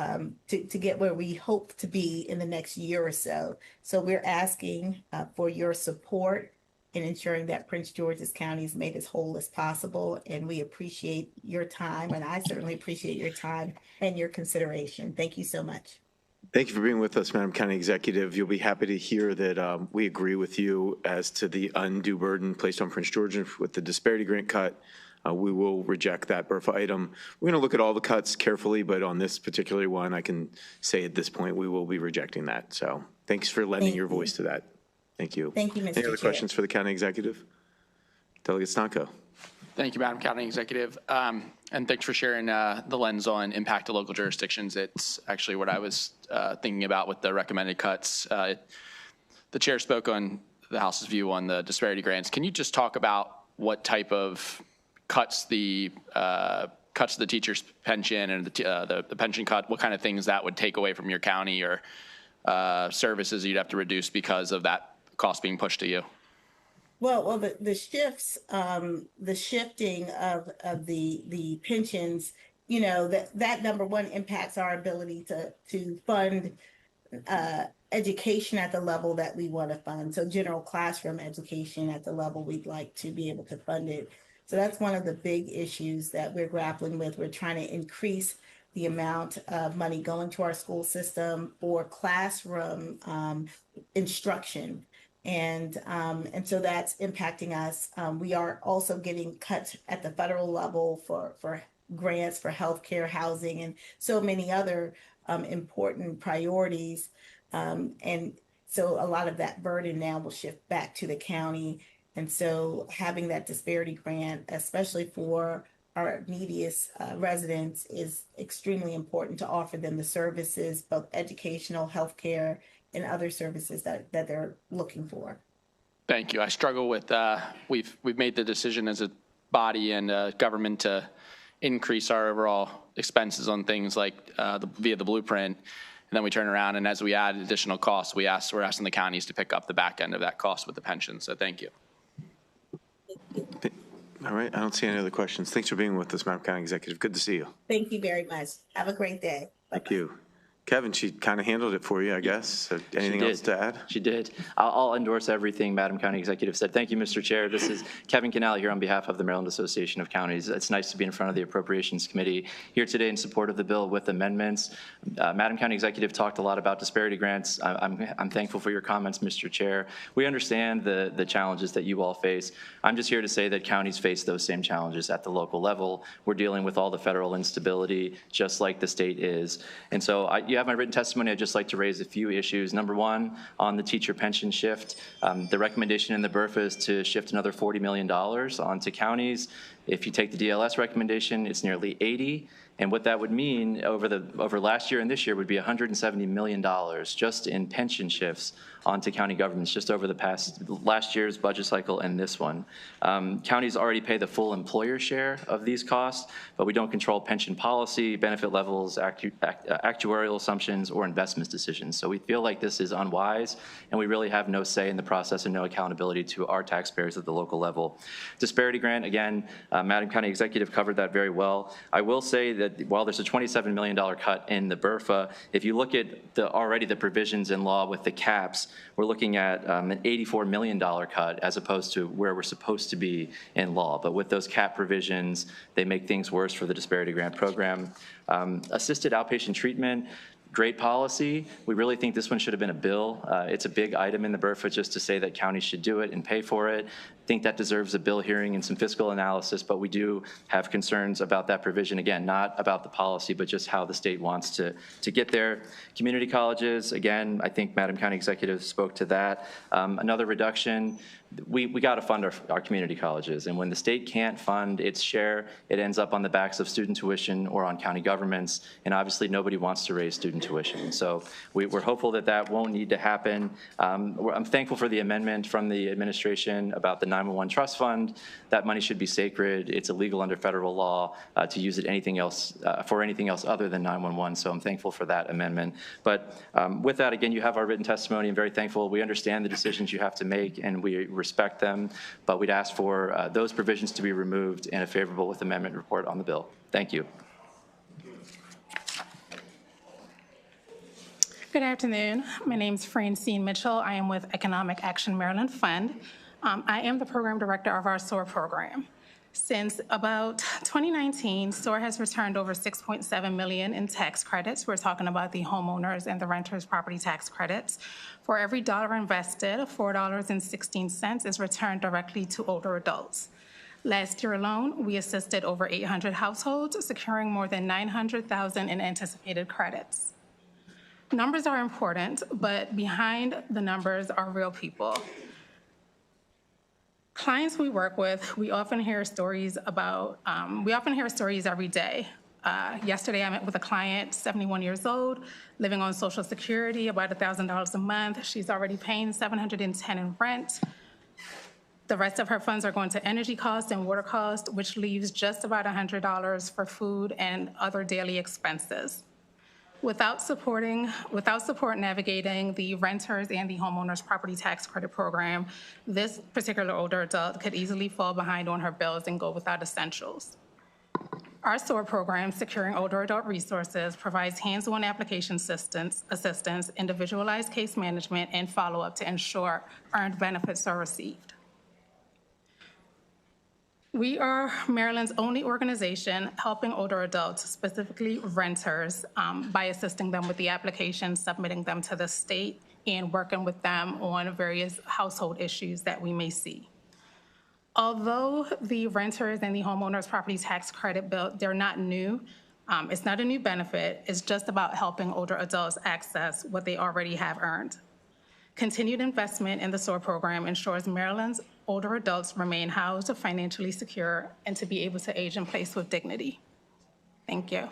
Speaker 13: get where we hope to be in the next year or so. So we're asking for your support in ensuring that Prince George's County is made as whole as possible. And we appreciate your time, and I certainly appreciate your time and your consideration. Thank you so much.
Speaker 1: Thank you for being with us, Madam County Executive. You'll be happy to hear that we agree with you as to the undue burden placed on Prince George with the disparity grant cut. We will reject that BRFA item. We're going to look at all the cuts carefully, but on this particular one, I can say at this point, we will be rejecting that. So thanks for lending your voice to that. Thank you.
Speaker 13: Thank you, Mr.
Speaker 1: Any other
Speaker 13: Chair.
Speaker 1: questions for the County Executive? Delegate Stanko.
Speaker 9: Thank you, Madam County Executive. And thanks for sharing the lens on impact to local jurisdictions. It's actually what I was thinking about with the recommended cuts. The chair spoke on the House's view on the disparity grants. Can you just talk about what type of cuts the teacher's pension and the pension cut, what kind of things that would take away from your county or services you'd have to reduce because of that cost being pushed to you?
Speaker 13: Well, the shifts, the shifting of the pensions, that number one impacts our ability to fund education at the level that we want to fund. So general classroom education at the level we'd like to be able to fund it. So that's one of the big issues that we're grappling with. We're trying to increase the amount of money going to our school system for classroom instruction. And so that's impacting us. We are also getting cuts at the federal level for grants for healthcare, housing, and so many other important priorities. And so a lot of that burden now will shift back to the county. And so having that disparity grant, especially for our neediest residents, is extremely important to offer them the services, both educational, healthcare, and other services that they're looking for.
Speaker 9: Thank you. I struggle with, we've made the decision as a body and government to increase our overall expenses on things like via the blueprint. And then we turn around, and as we add additional costs, we're asking the counties to pick up the back end of that cost with the pension. So thank you.
Speaker 1: All right, I don't see any other questions. Thanks for being with us, Madam County Executive. Good to see you.
Speaker 13: Thank you very much. Have a great day. Bye-bye.
Speaker 1: Thank you. Kevin, she kind of handled it for you, I guess. So anything else to add?
Speaker 14: She did. I'll endorse everything Madam County Executive said. Thank you, Mr. Chair. This is Kevin Canale here on behalf of the Maryland Association of Counties. It's nice to be in front of the Appropriations Committee here today in support of the bill with amendments. Madam County Executive talked a lot about disparity grants. I'm thankful for your comments, Mr. Chair. We understand the challenges that you all face. I'm just here to say that counties face those same challenges at the local level. We're dealing with all the federal instability, just like the state is. And so you have my written testimony. I'd just like to raise a few issues. Number one, on the teacher pension shift, the recommendation in the BRFA is to shift another $40 million onto counties. If you take the DLS recommendation, it's nearly 80. And what that would mean over last year and this year would be $170 million just in pension shifts onto county governments, just over last year's budget cycle and this one. Counties already pay the full employer share of these costs, but we don't control pension policy, benefit levels, actuarial assumptions, or investment decisions. So we feel like this is unwise, and we really have no say in the process and no accountability to our taxpayers at the local level. Disparity grant, again, Madam County Executive covered that very well. I will say that while there's a $27 million cut in the BRFA, if you look at already the provisions in law with the caps, we're looking at an $84 million cut as opposed to where we're supposed to be in law. But with those cap provisions, they make things worse for the disparity grant program. Assisted outpatient treatment, great policy. We really think this one should have been a bill. It's a big item in the BRFA just to say that counties should do it and pay for it. I think that deserves a bill hearing and some fiscal analysis, but we do have concerns about that provision. Again, not about the policy, but just how the state wants to get there. Community colleges, again, I think Madam County Executive spoke to that. Another reduction, we got to fund our community colleges, and when the state can't fund its share, it ends up on the backs of student tuition or on county governments, and obviously nobody wants to raise student tuition. So we're hopeful that that won't need to happen. I'm thankful for the amendment from the administration about the 911 trust fund. That money should be sacred. It's illegal under federal law to use it for anything else other than 911, so I'm thankful for that amendment. But with that, again, you have our written testimony. I'm very thankful. We understand the decisions you have to make, and we respect them, but we'd ask for those provisions to be removed and a favorable with amendment report on the bill. Thank you.
Speaker 15: Good afternoon. My name is Francine Mitchell. I am with Economic Action Maryland Fund. I am the program director of our SOAR program. Since about 2019, SOAR has returned over $6.7 million in tax credits. We're talking about the homeowners and the renters property tax credits. For every dollar invested, $4.16 is returned directly to older adults. Last year alone, we assisted over 800 households, securing more than $900,000 in anticipated credits. Numbers are important, but behind the numbers are real people. Clients we work with, we often hear stories every day. Yesterday, I met with a client, 71 years old, living on Social Security, about $1,000 a month. She's already paying $710 in rent. The rest of her funds are going to energy costs and water costs, which leaves just about $100 for food and other daily expenses. Without support navigating the renters and the homeowners property tax credit program, this particular older adult could easily fall behind on her bills and go without essentials. Our SOAR program, Securing Older Adult Resources, provides hands-on application assistance, individualized case management, and follow-up to ensure earned benefits are received. We are Maryland's only organization helping older adults, specifically renters, by assisting them with the applications, submitting them to the state, and working with them on various household issues that we may see. Although the renters and the homeowners property tax credit bill, they're not new. It's not a new benefit. It's just about helping older adults access what they already have earned. Continued investment in the SOAR program ensures Maryland's older adults remain housed, financially secure, and to be able to age in place with dignity. Thank you.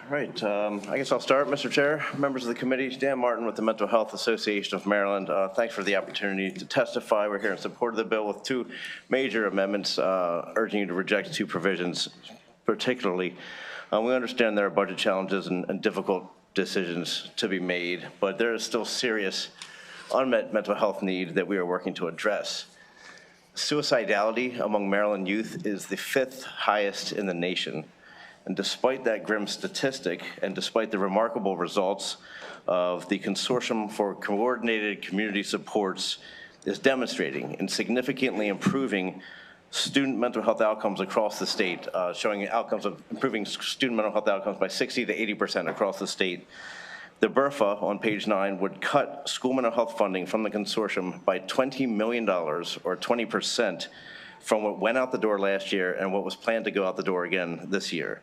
Speaker 16: All right, I guess I'll start, Mr. Chair, members of the committee. Dan Martin with the Mental Health Association of Maryland. Thanks for the opportunity to testify. We're here in support of the bill with two major amendments, urging you to reject two provisions, particularly. We understand there are budget challenges and difficult decisions to be made, but there is still serious unmet mental health need that we are working to address. Suicidality among Maryland youth is the 5th highest in the nation. And despite that grim statistic, and despite the remarkable results of the Consortium for Coordinated Community Supports is demonstrating and significantly improving student mental health outcomes across the state, showing outcomes of improving student mental health outcomes by 60 to 80% across the state. The BRFA on page 9 would cut school mental health funding from the consortium by $20 million or 20% from what went out the door last year and what was planned to go out the door again this year.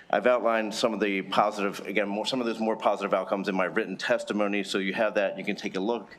Speaker 16: I've outlined some of the positive, again, some of those more positive outcomes in my written testimony, so you have that, you can take a look.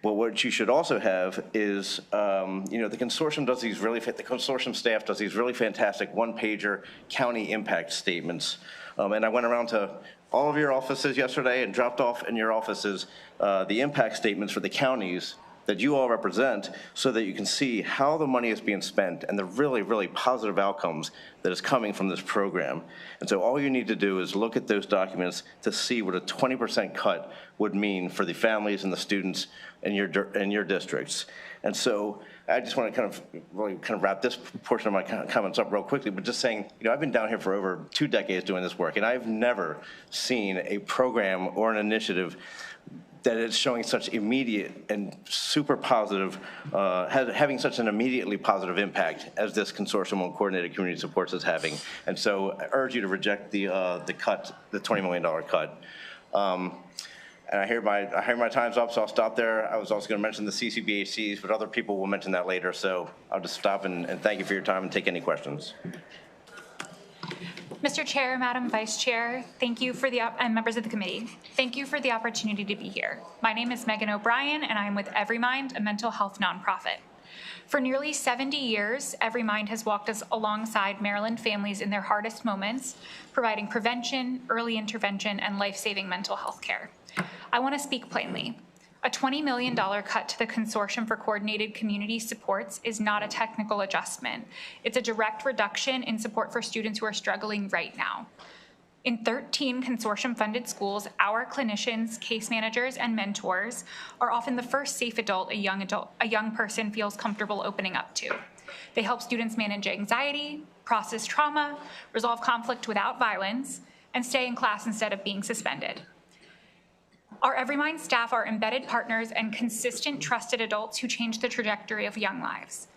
Speaker 16: But what you should also have is, the consortium does these really, the consortium staff does these really fantastic one-pager county impact statements. And I went around to all of your offices yesterday and dropped off in your offices the impact statements for the counties that you all represent so that you can see how the money is being spent and the really, really positive outcomes that is coming from this program. And so all you need to do is look at those documents to see what a 20% cut would mean for the families and the students in your districts. And so I just want to really wrap this portion of my comments up real quickly, but just saying, I've been down here for over 2 decades doing this work, and I've never seen a program or an initiative that is showing such immediate and super positive, having such an immediately positive impact as this Consortium on Coordinated Community Supports is having. And so I urge you to reject the cut, the $20 million cut. And I hear my time's up, so I'll stop there. I was also going to mention the CCBHCs, but other people will mention that later, so I'll just stop and thank you for your time and take any questions.
Speaker 17: Mr. Chair, Madam Vice Chair, thank you for and members of the committee. Thank you for the opportunity to be here. My name is Megan O'Brien, and I am with EveryMind, a mental health nonprofit. For nearly 70 years, EveryMind has walked us alongside Maryland families in their hardest moments, providing prevention, early intervention, and life-saving mental health care. I want to speak plainly. A $20 million cut to the Consortium for Coordinated Community Supports is not a technical adjustment. It's a direct reduction in support for students who are struggling right now. In 13 consortium-funded schools, our clinicians, case managers, and mentors are often the first safe adult a young person feels comfortable opening up to. They help students manage anxiety, process trauma, resolve conflict without violence, and stay in class instead of being suspended. Our EveryMind staff are embedded partners and consistent, trusted adults who change the trajectory of young lives.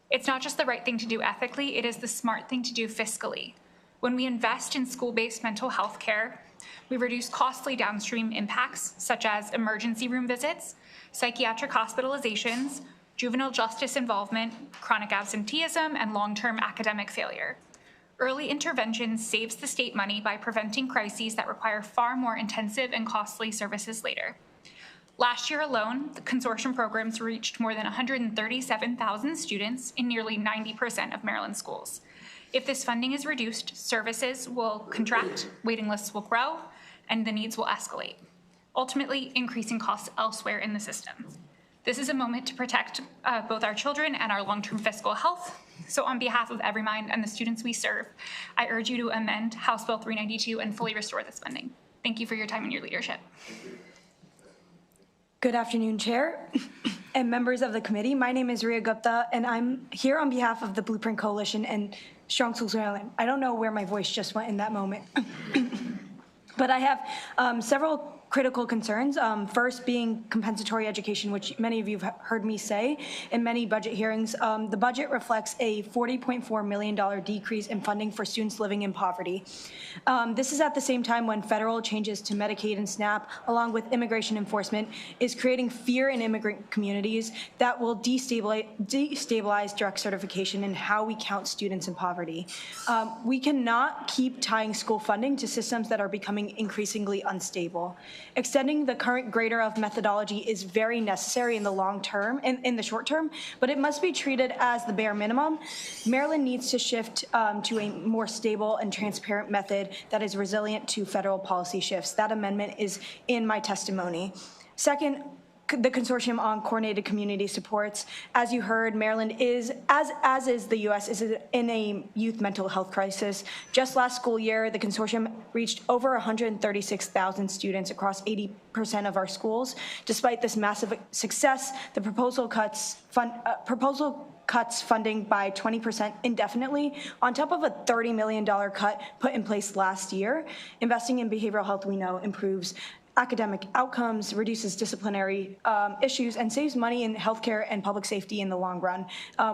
Speaker 17: It's not just the right thing to do ethically, it is the smart thing to do fiscally. When we invest in school-based mental health care, we reduce costly downstream impacts, such as emergency room visits, psychiatric hospitalizations, juvenile justice involvement, chronic absenteeism, and long-term academic failure. Early intervention saves the state money by preventing crises that require far more intensive and costly services later. Last year alone, the consortium programs reached more than 137,000 students in nearly 90% of Maryland schools. If this funding is reduced, services will contract, waiting lists will grow, and the needs will escalate, ultimately increasing costs elsewhere in the system. This is a moment to protect both our children and our long-term fiscal health. So on behalf of EveryMind and the students we serve, I urge you to amend House Bill 392 and fully restore this funding. Thank you for your time and your leadership.
Speaker 18: Good afternoon, Chair and members of the committee. My name is Ria Gupta, and I'm here on behalf of the Blueprint Coalition and Strong Schools Maryland. I don't know where my voice just went in that moment. But I have several critical concerns. First being compensatory education, which many of you have heard me say in many budget hearings. The budget reflects a $40.4 million decrease in funding for students living in poverty. This is at the same time when federal changes to Medicaid and SNAP, along with immigration enforcement, is creating fear in immigrant communities that will destabilize direct certification and how we count students in poverty. We cannot keep tying school funding to systems that are becoming increasingly unstable. Extending the current grader of methodology is very necessary in the long term, in the short term, but it must be treated as the bare minimum. Maryland needs to shift to a more stable and transparent method that is resilient to federal policy shifts. That amendment is in my testimony. Second, the Consortium on Coordinated Community Supports. As you heard, Maryland is, as is the U.S., is in a youth mental health crisis. Just last school year, the consortium reached over 136,000 students across 80% of our schools. Despite this massive success, the proposal cuts funding by 20% indefinitely, on top of a $30 million cut put in place last year. Investing in behavioral health, we know, improves academic outcomes, reduces disciplinary issues, and saves money in healthcare and public safety in the long run.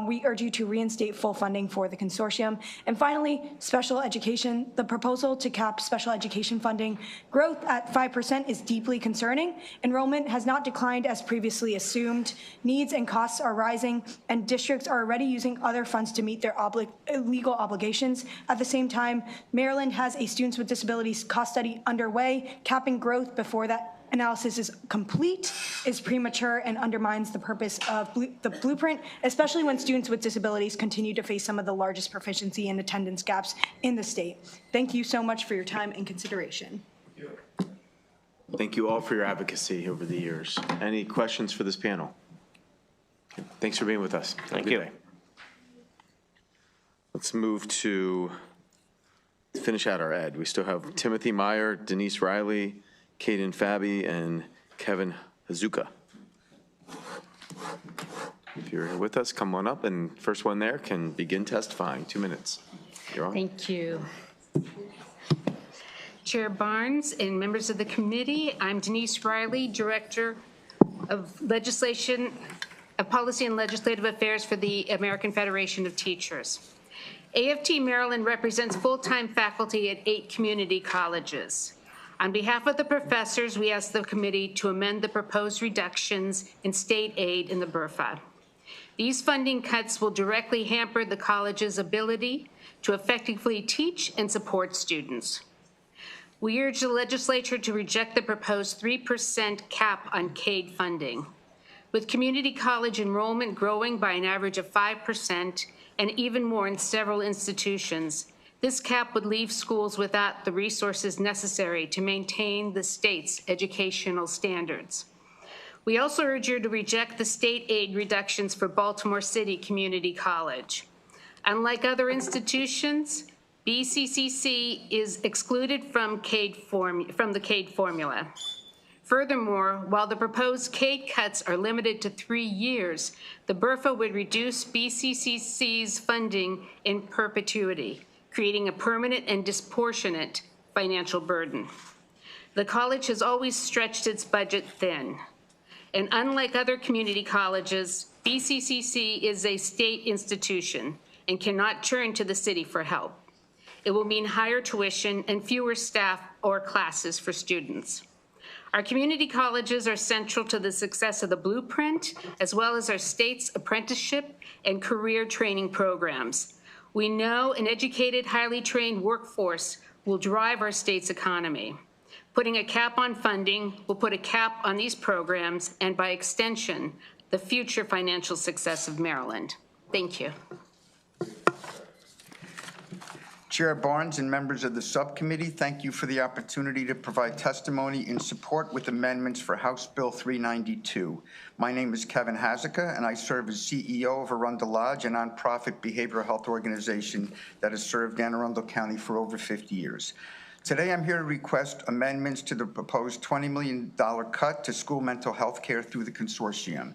Speaker 18: We urge you to reinstate full funding for the consortium. And finally, special education. The proposal to cap special education funding growth at 5% is deeply concerning. Enrollment has not declined as previously assumed. Needs and costs are rising, and districts are already using other funds to meet their legal obligations. At the same time, Maryland has a Students with Disabilities cost study underway. Capping growth before that analysis is complete is premature and undermines the purpose of the blueprint, especially when students with disabilities continue to face some of the largest proficiency and attendance gaps in the state. Thank you so much for your time and consideration.
Speaker 1: Thank you all for your advocacy over the years. Any questions for this panel? Okay. Thanks for being with us.
Speaker 16: Thank you.
Speaker 1: Day. Let's move to finish out our ed. We still have Timothy Meyer, Denise Riley, Caden Fabi, and Kevin Hazuka. If you're with us, come on up, and first one there can begin testifying. 2 minutes. You're on.
Speaker 19: Thank you. Chair Barnes and members of the committee, I'm Denise Riley, Director of Policy and Legislative Affairs for the American Federation of Teachers. AFT Maryland represents full-time faculty at 8 community colleges. On behalf of the professors, we ask the committee to amend the proposed reductions in state aid in the BRFA. These funding cuts will directly hamper the college's ability to effectively teach and support students. We urge the legislature to reject the proposed 3% cap on CAID funding. With community college enrollment growing by an average of 5% and even more in several institutions, this cap would leave schools without the resources necessary to maintain the state's educational standards. We also urge you to reject the state aid reductions for Baltimore City Community College. Unlike other institutions, BCCC is excluded from the CAID formula. Furthermore, while the proposed CAID cuts are limited to 3 years, the BRFA would reduce BCCC's funding in perpetuity, creating a permanent and disproportionate financial burden. The college has always stretched its budget thin. And unlike other community colleges, BCCC is a state institution and cannot turn to the city for help. It will mean higher tuition and fewer staff or classes for students. Our community colleges are central to the success of the Blueprint, as well as our state's apprenticeship and career training programs. We know an educated, highly trained workforce will drive our state's economy. Putting a cap on funding will put a cap on these programs and, by extension, the future financial success of Maryland. Thank you.
Speaker 20: Chair Barnes and members of the subcommittee, thank you for the opportunity to provide testimony in support with amendments for House Bill 392. My name is Kevin Hazuka, and I serve as CEO of Arundel Lodge, a nonprofit behavioral health organization that has served Anne Arundel County for over 50 years. Today, I'm here to request amendments to the proposed $20 million cut to school mental health care through the consortium.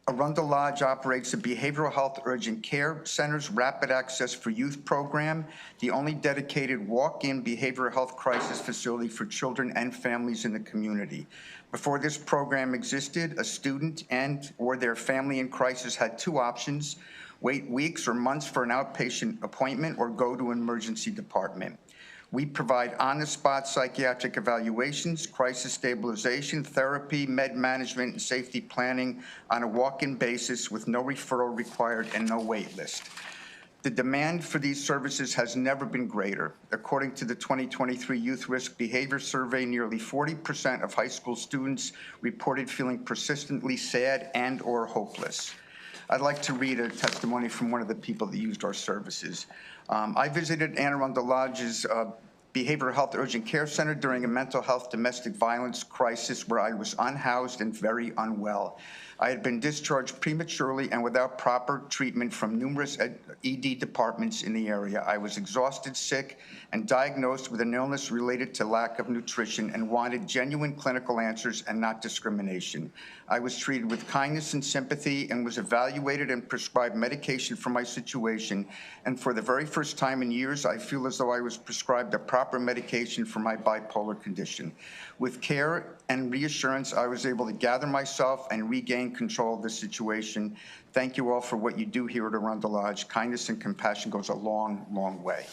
Speaker 20: Arundel Lodge operates the Behavioral Health Urgent Care Center's Rapid Access for Youth program, the only dedicated walk-in behavioral health crisis facility for children and families in the community. Before this program existed, a student and/or their family in crisis had 2 options: wait weeks or months for an outpatient appointment or go to an emergency department. We provide on-the-spot psychiatric evaluations, crisis stabilization, therapy, med management, and safety planning on a walk-in basis with no referral required and no wait list. The demand for these services has never been greater. According to the 2023 Youth Risk Behavior Survey, nearly 40% of high school students reported feeling persistently sad and or hopeless. I'd like to read a testimony from one of the people that used our services. I visited Anne Arundel Lodge's Behavioral Health Urgent Care Center during a mental health domestic violence crisis where I was unhoused and very unwell. I had been discharged prematurely and without proper treatment from numerous ED departments in the area. I was exhausted, sick, and diagnosed with an illness related to lack of nutrition and wanted genuine clinical answers and not discrimination. I was treated with kindness and sympathy and was evaluated and prescribed medication for my situation. And for the very first time in years, I feel as though I was prescribed a proper medication for my bipolar condition. With care and reassurance, I was able to gather myself and regain control of the situation. Thank you all for what you do here at Arundel Lodge. Kindness and compassion goes a long, long way.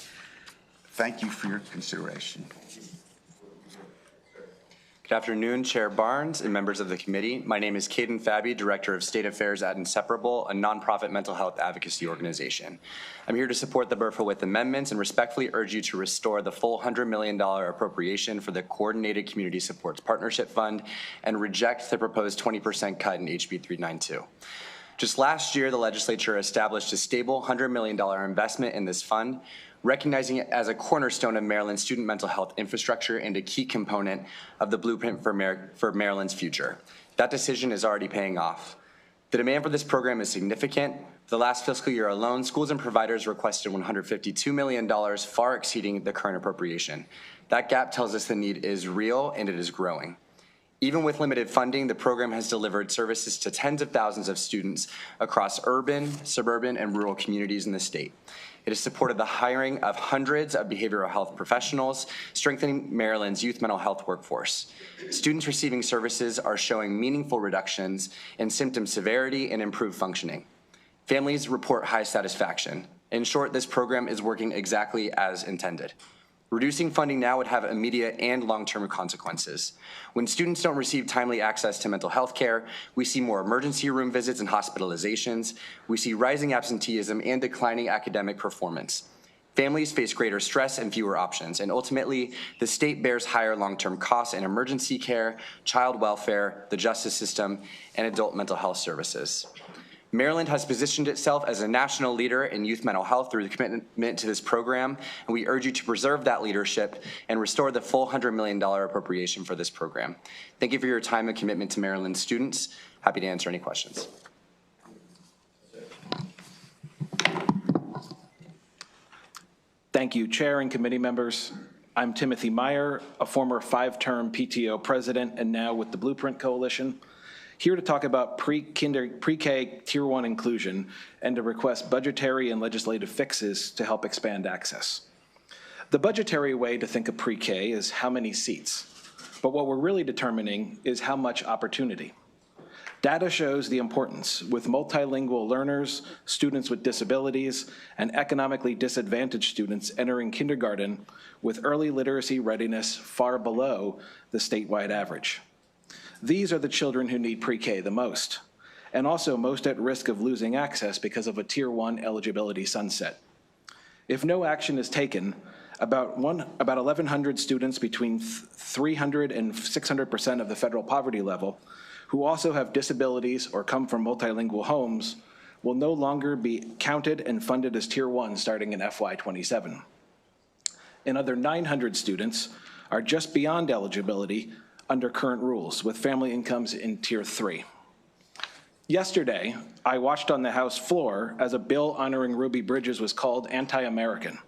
Speaker 20: Thank you for your consideration.
Speaker 14: Good afternoon, Chair Barnes and members of the committee. My name is Caden Fabi, Director of State Affairs at Inseparable, a nonprofit mental health advocacy organization. I'm here to support the BRFA with amendments and respectfully urge you to restore the full $100 million appropriation for the Coordinated Community Supports Partnership Fund and reject the proposed 20% cut in HB 392. Just last year, the legislature established a stable $100 million investment in this fund, recognizing it as a cornerstone of Maryland's student mental health infrastructure and a key component of the blueprint for Maryland's future. That decision is already paying off. The demand for this program is significant. For the last fiscal year alone, schools and providers requested $152 million, far exceeding the current appropriation. That gap tells us the need is real and it is growing. Even with limited funding, the program has delivered services to tens of thousands of students across urban, suburban, and rural communities in the state. It has supported the hiring of hundreds of behavioral health professionals, strengthening Maryland's youth mental health workforce. Students receiving services are showing meaningful reductions in symptom severity and improved functioning. Families report high satisfaction. In short, this program is working exactly as intended. Reducing funding now would have immediate and long-term consequences. When students don't receive timely access to mental health care, we see more emergency room visits and hospitalizations. We see rising absenteeism and declining academic performance. Families face greater stress and fewer options, and ultimately, the state bears higher long-term costs in emergency care, child welfare, the justice system, and adult mental health services. Maryland has positioned itself as a national leader in youth mental health through the commitment to this program, and we urge you to preserve that leadership and restore the full $100 million appropriation for this program. Thank you for your time and commitment to Maryland students. Happy to answer any questions.
Speaker 21: Thank you, Chair and committee members. I'm Timothy Meyer, a former 5-term PTO president and now with the Blueprint Coalition, here to talk about pre-K Tier 1 inclusion and to request budgetary and legislative fixes to help expand access. The budgetary way to think of pre-K is how many seats, but what we're really determining is how much opportunity. Data shows the importance, with multilingual learners, students with disabilities, and economically disadvantaged students entering kindergarten with early literacy readiness far below the statewide average. These are the children who need pre-K the most, and also most at risk of losing access because of a Tier 1 eligibility sunset. If no action is taken, about 1,100 students between 300 and 600% of the federal poverty level, who also have disabilities or come from multilingual homes, will no longer be counted and funded as Tier 1 starting in FY27. Another 900 students are just beyond eligibility under current rules, with family incomes in Tier 3. Yesterday, I watched on the House floor as a bill honoring Ruby Bridges was called anti-American,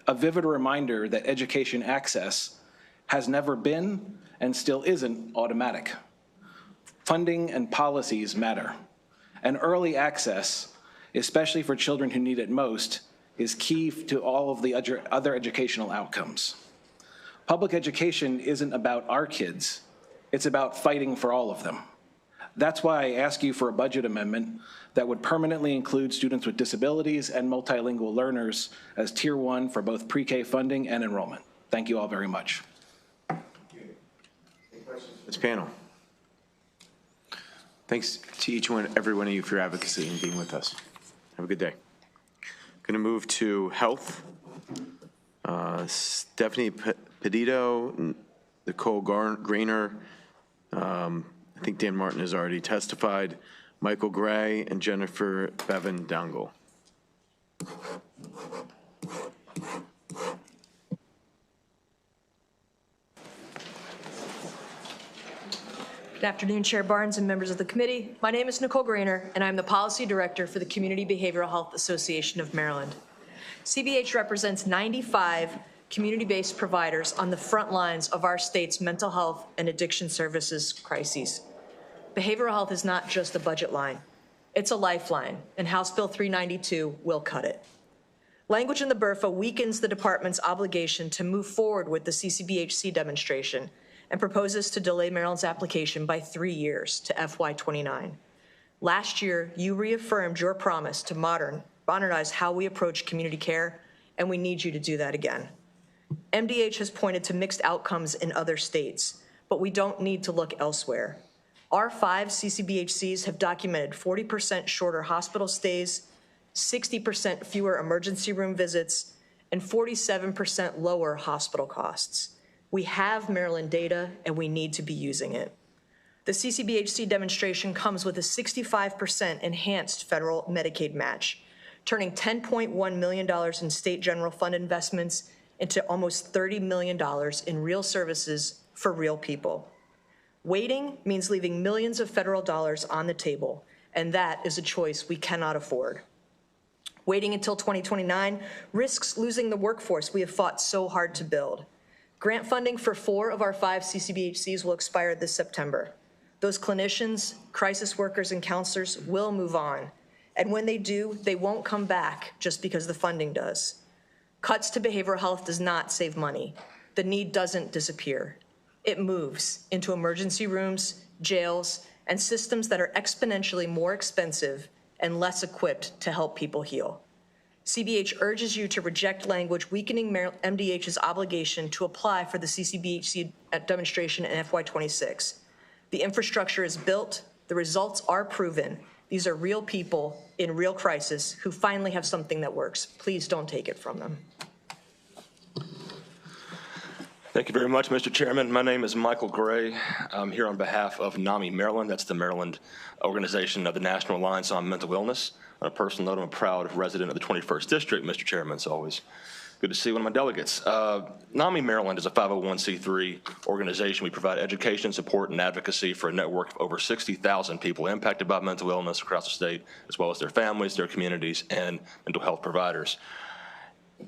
Speaker 21: a vivid reminder that education access has never been and still isn't automatic. Funding and policies matter, and early access, especially for children who need it most, is key to all of the other educational outcomes. Public education isn't about our kids, it's about fighting for all of them. That's why I ask you for a budget amendment that would permanently include students with disabilities and multilingual learners as Tier 1 for both pre-K funding and enrollment. Thank you all very much.
Speaker 1: This panel. Thanks to every one of you for your advocacy and being with us. Have a good day. Going to move to health. Stephanie Pedito, Nicole Grainer, I think Dan Martin has already testified, Michael Gray, and Jennifer Bevan Dangle.
Speaker 3: Good afternoon, Chair Barnes and members of the committee. My name is Nicole Grainer, and I'm the Policy Director for the Community Behavioral Health Association of Maryland. CBH represents 95 community-based providers on the front lines of our state's mental health and addiction services crises. Behavioral health is not just a budget line. It's a lifeline, and House Bill 392 will cut it. Language in the BRFA weakens the department's obligation to move forward with the CCBHC demonstration and proposes to delay Maryland's application by 3 years to FY29. Last year, you reaffirmed your promise to modernize how we approach community care, and we need you to do that again. MDH has pointed to mixed outcomes in other states, but we don't need to look elsewhere. Our 5 CCBHCs have documented 40% shorter hospital stays, 60% fewer emergency room visits, and 47% lower hospital costs. We have Maryland data, and we need to be using it. The CCBHC demonstration comes with a 65% enhanced federal Medicaid match, turning $10.1 million in state general fund investments into almost $30 million in real services for real people. Waiting means leaving millions of federal dollars on the table, and that is a choice we cannot afford. Waiting until 2029 risks losing the workforce we have fought so hard to build. Grant funding for 4 of our 5 CCBHCs will expire this September. Those clinicians, crisis workers, and counselors will move on. And when they do, they won't come back just because the funding does. Cuts to behavioral health does not save money. The need doesn't disappear. It moves into emergency rooms, jails, and systems that are exponentially more expensive and less equipped to help people heal. CBH urges you to reject language weakening MDH's obligation to apply for the CCBHC demonstration in FY26. The infrastructure is built, the results are proven. These are real people in real crisis who finally have something that works. Please don't take it from them.
Speaker 22: Thank you very much, Mr. Chairman. My name is Michael Gray. I'm here on behalf of NAMI Maryland. That's the Maryland organization of the National Alliance on Mental Illness. On a personal note, I'm a proud resident of the 21st District, Mr. Chairman. It's always good to see one of my delegates. NAMI Maryland is a 501c3 organization. We provide education, support, and advocacy for a network of over 60,000 people impacted by mental illness across the state, as well as their families, their communities, and mental health providers.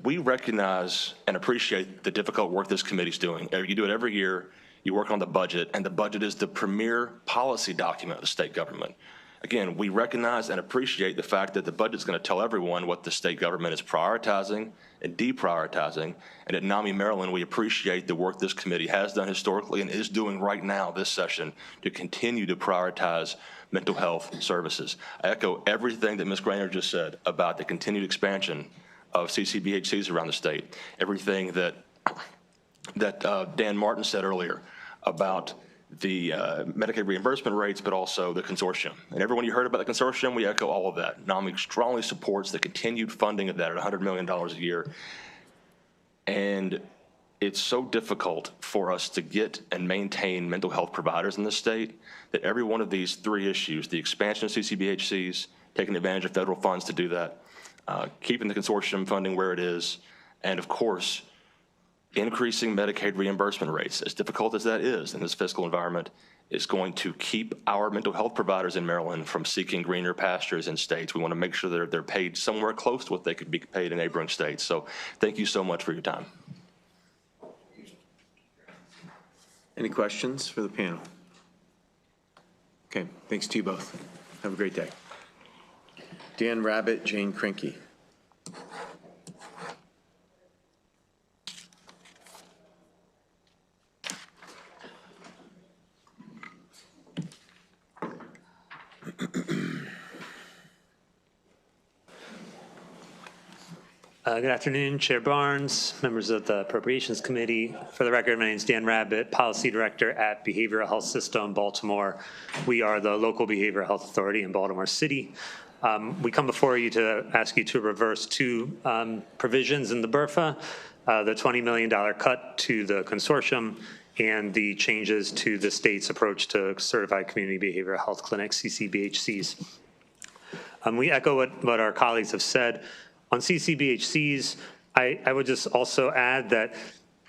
Speaker 22: We recognize and appreciate the difficult work this committee's doing. You do it every year. You work on the budget, and the budget is the premier policy document of the state government. Again, we recognize and appreciate the fact that the budget's going to tell everyone what the state government is prioritizing and deprioritizing. And at NAMI Maryland, we appreciate the work this committee has done historically and is doing right now this session to continue to prioritize mental health services. I echo everything that Ms. Grainer just said about the continued expansion of CCBHCs around the state, everything that Dan Martin said earlier about the Medicaid reimbursement rates, but also the consortium. And everyone you heard about the consortium, we echo all of that. NAMI strongly supports the continued funding of that at $100 million a year. And it's so difficult for us to get and maintain mental health providers in the state that every one of these 3 issues, the expansion of CCBHCs, taking advantage of federal funds to do that, keeping the consortium funding where it is, and of course, increasing Medicaid reimbursement rates, as difficult as that is in this fiscal environment, is going to keep our mental health providers in Maryland from seeking greener pastures in states. We want to make sure that they're paid somewhere close to what they could be paid in neighboring states. So thank you so much for your time.
Speaker 1: Any questions for the panel? Okay, thanks to you both. Have a great day. Dan Rabbitt, Jane Krinke.
Speaker 23: Good afternoon, Chair Barnes, members of the Appropriations Committee. For the record, my name is Dan Rabbitt, Policy Director at Behavioral Health System, Baltimore. We are the local behavioral health authority in Baltimore City. We come before you to ask you to reverse two provisions in the BRFA, the $20 million cut to the consortium and the changes to the state's approach to certified community behavioral health clinics, CCBHCs. We echo what our colleagues have said. On CCBHCs, I would just also add that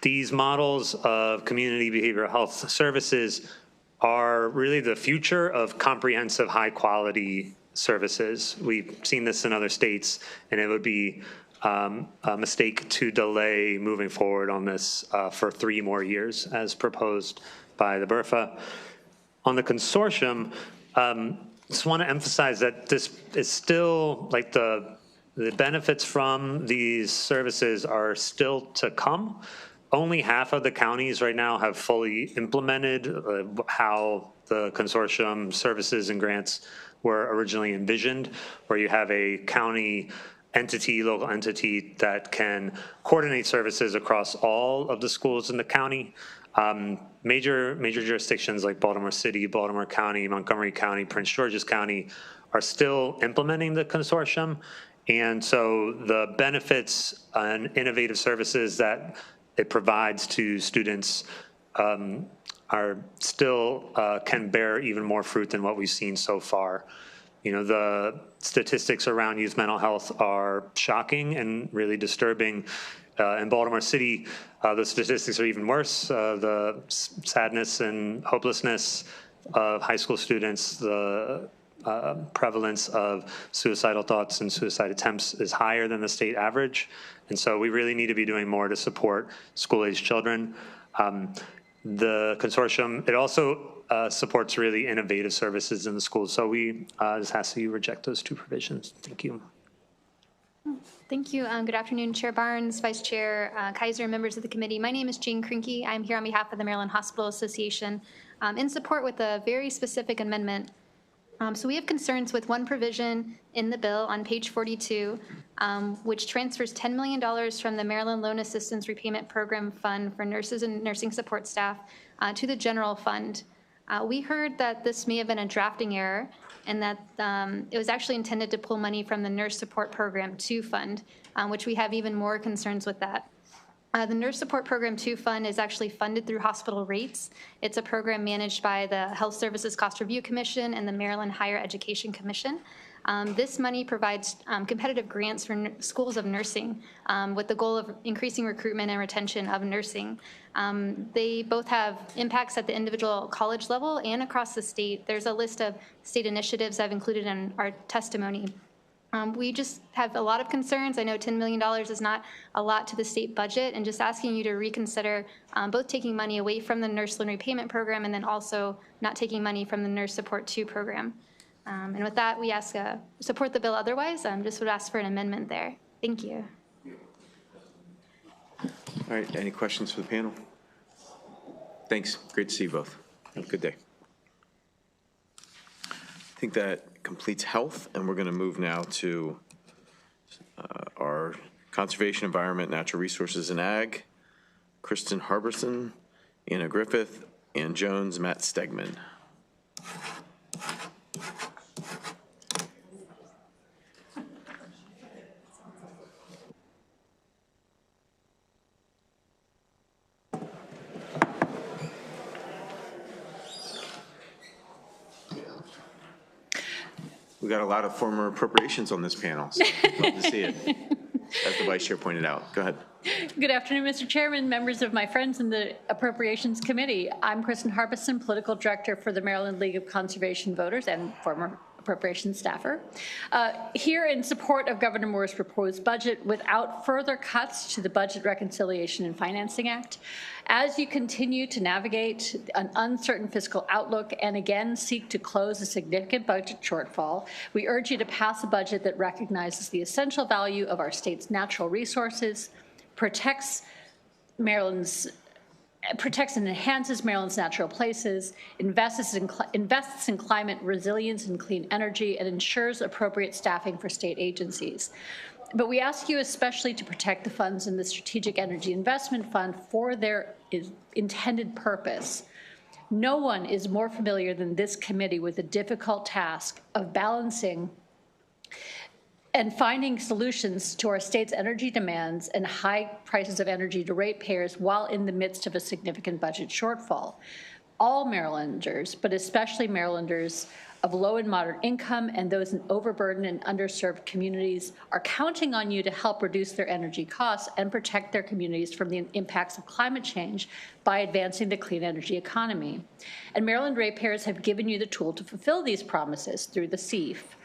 Speaker 23: these models of community behavioral health services are really the future of comprehensive, high-quality services. We've seen this in other states, and it would be a mistake to delay moving forward on this for 3 more years, as proposed by the BRFA. On the consortium, just want to emphasize that this is still, like, the benefits from these services are still to come. Only half of the counties right now have fully implemented how the consortium services and grants were originally envisioned, where you have a county entity, local entity that can coordinate services across all of the schools in the county. Major jurisdictions like Baltimore City, Baltimore County, Montgomery County, Prince George's County are still implementing the consortium. And so the benefits and innovative services that it provides to students are still can bear even more fruit than what we've seen so far. You know, the statistics around youth mental health are shocking and really disturbing. In Baltimore City, the statistics are even worse. The sadness and hopelessness of high school students, the prevalence of suicidal thoughts and suicide attempts is higher than the state average. And so we really need to be doing more to support school-age children. The consortium, it also supports really innovative services in the schools. So we just ask that you reject those 2 provisions. Thank you.
Speaker 5: Thank you. Good afternoon, Chair Barnes, Vice Chair Kaiser, members of the committee. My name is Jane Krinke. I'm here on behalf of the Maryland Hospital Association in support with a very specific amendment. So we have concerns with one provision in the bill on page 42, which transfers $10 million from the Maryland Loan Assistance Repayment Program Fund for nurses and nursing support staff to the general fund. We heard that this may have been a drafting error and that it was actually intended to pull money from the Nurse Support Program 2 fund, which we have even more concerns with that. The Nurse Support Program 2 fund is actually funded through hospital rates. It's a program managed by the Health Services Cost Review Commission and the Maryland Higher Education Commission. This money provides competitive grants for schools of nursing with the goal of increasing recruitment and retention of nursing. They both have impacts at the individual college level and across the state. There's a list of state initiatives I've included in our testimony. We just have a lot of concerns. I know $10 million is not a lot to the state budget, and just asking you to reconsider both taking money away from the Nurse Loan Repayment Program and then also not taking money from the Nurse Support 2 program. And with that, we ask support the bill otherwise. Just would ask for an amendment there. Thank you.
Speaker 1: All right, any questions for the panel? Thanks, great to see you both. Have a good day. I think that completes health, and we're going to move now to our conservation, environment, natural resources, and ag. Kristen Harbison, Anna Griffith, Ann Jones, Matt Stegman. We got a lot of former appropriations on this panel, so love to see it, as the Vice Chair pointed out. Go ahead.
Speaker 6: Good afternoon, Mr. Chairman, members of my friends in the Appropriations Committee. I'm Kristen Harbison, Political Director for the Maryland League of Conservation Voters and former appropriations staffer, here in support of Governor Moore's proposed budget without further cuts to the Budget Reconciliation and Financing Act. As you continue to navigate an uncertain fiscal outlook and again seek to close a significant budget shortfall, we urge you to pass a budget that recognizes the essential value of our state's natural resources, protects and enhances Maryland's natural places, invests in climate resilience and clean energy, and ensures appropriate staffing for state agencies. But we ask you especially to protect the funds in the Strategic Energy Investment Fund for their intended purpose. No one is more familiar than this committee with the difficult task of balancing and finding solutions to our state's energy demands and high prices of energy to ratepayers while in the midst of a significant budget shortfall. All Marylanders, but especially Marylanders of low and moderate income and those in overburdened and underserved communities, are counting on you to help reduce their energy costs and protect their communities from the impacts of climate change by advancing the clean energy economy. And Maryland ratepayers have given you the tool to fulfill these promises through the SEEF.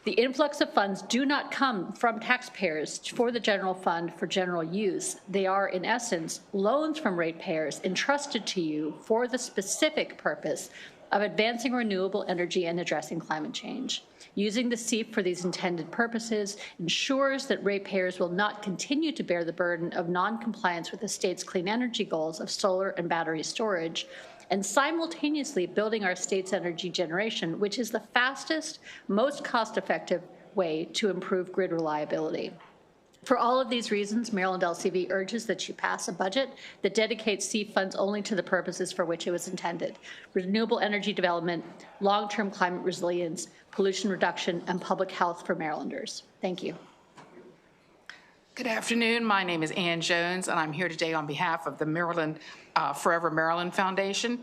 Speaker 6: The influx of funds do not come from taxpayers for the general fund for general use. They are, in essence, loans from ratepayers entrusted to you for the specific purpose of advancing renewable energy and addressing climate change. Using the SEEF for these intended purposes ensures that ratepayers will not continue to bear the burden of noncompliance with the state's clean energy goals of solar and battery storage, and simultaneously building our state's energy generation, which is the fastest, most cost-effective way to improve grid reliability. For all of these reasons, Maryland LCV urges that you pass a budget that dedicates SEEF funds only to the purposes for which it was intended: renewable energy development, long-term climate resilience, pollution reduction, and public health for Marylanders. Thank you.
Speaker 12: Good afternoon. My name is Ann Jones, and I'm here today on behalf of the Maryland Forever Maryland Foundation.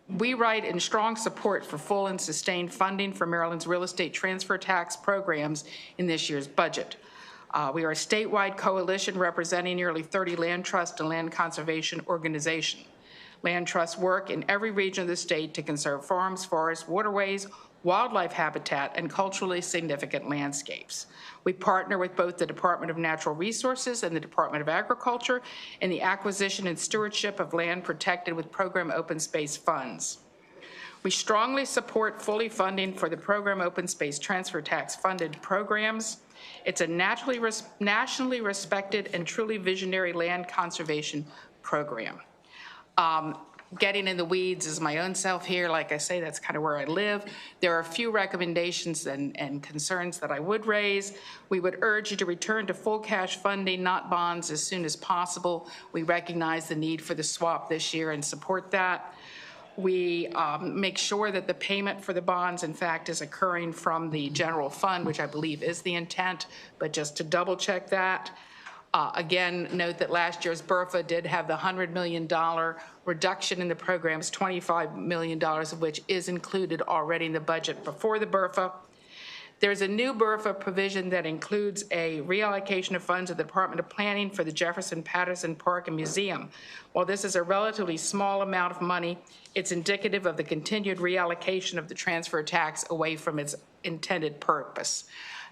Speaker 12: We write in strong support for full and sustained funding for Maryland's real estate transfer tax programs in this year's budget. We are a statewide coalition representing nearly 30 land trust and land conservation organizations. Land trusts work in every region of the state to conserve farms, forests, waterways, wildlife habitat, and culturally significant landscapes. We partner with both the Department of Natural Resources and the Department of Agriculture in the acquisition and stewardship of land protected with program open space funds. We strongly support fully funding for the program open space transfer tax funded programs. It's a nationally respected and truly visionary land conservation program. Getting in the weeds is my own self here. Like I say, that's kind of where I live. There are a few recommendations and concerns that I would raise. We would urge you to return to full cash funding, not bonds, as soon as possible. We recognize the need for the swap this year and support that. We make sure that the payment for the bonds, in fact, is occurring from the general fund, which I believe is the intent, but just to double check that. Again, note that last year's BRFA did have the $100 million reduction in the programs, $25 million of which is included already in the budget before the BRFA. There's a new BRFA provision that includes a reallocation of funds of the Department of Planning for the Jefferson Patterson Park and Museum. While this is a relatively small amount of money, it's indicative of the continued reallocation of the transfer tax away from its intended purpose.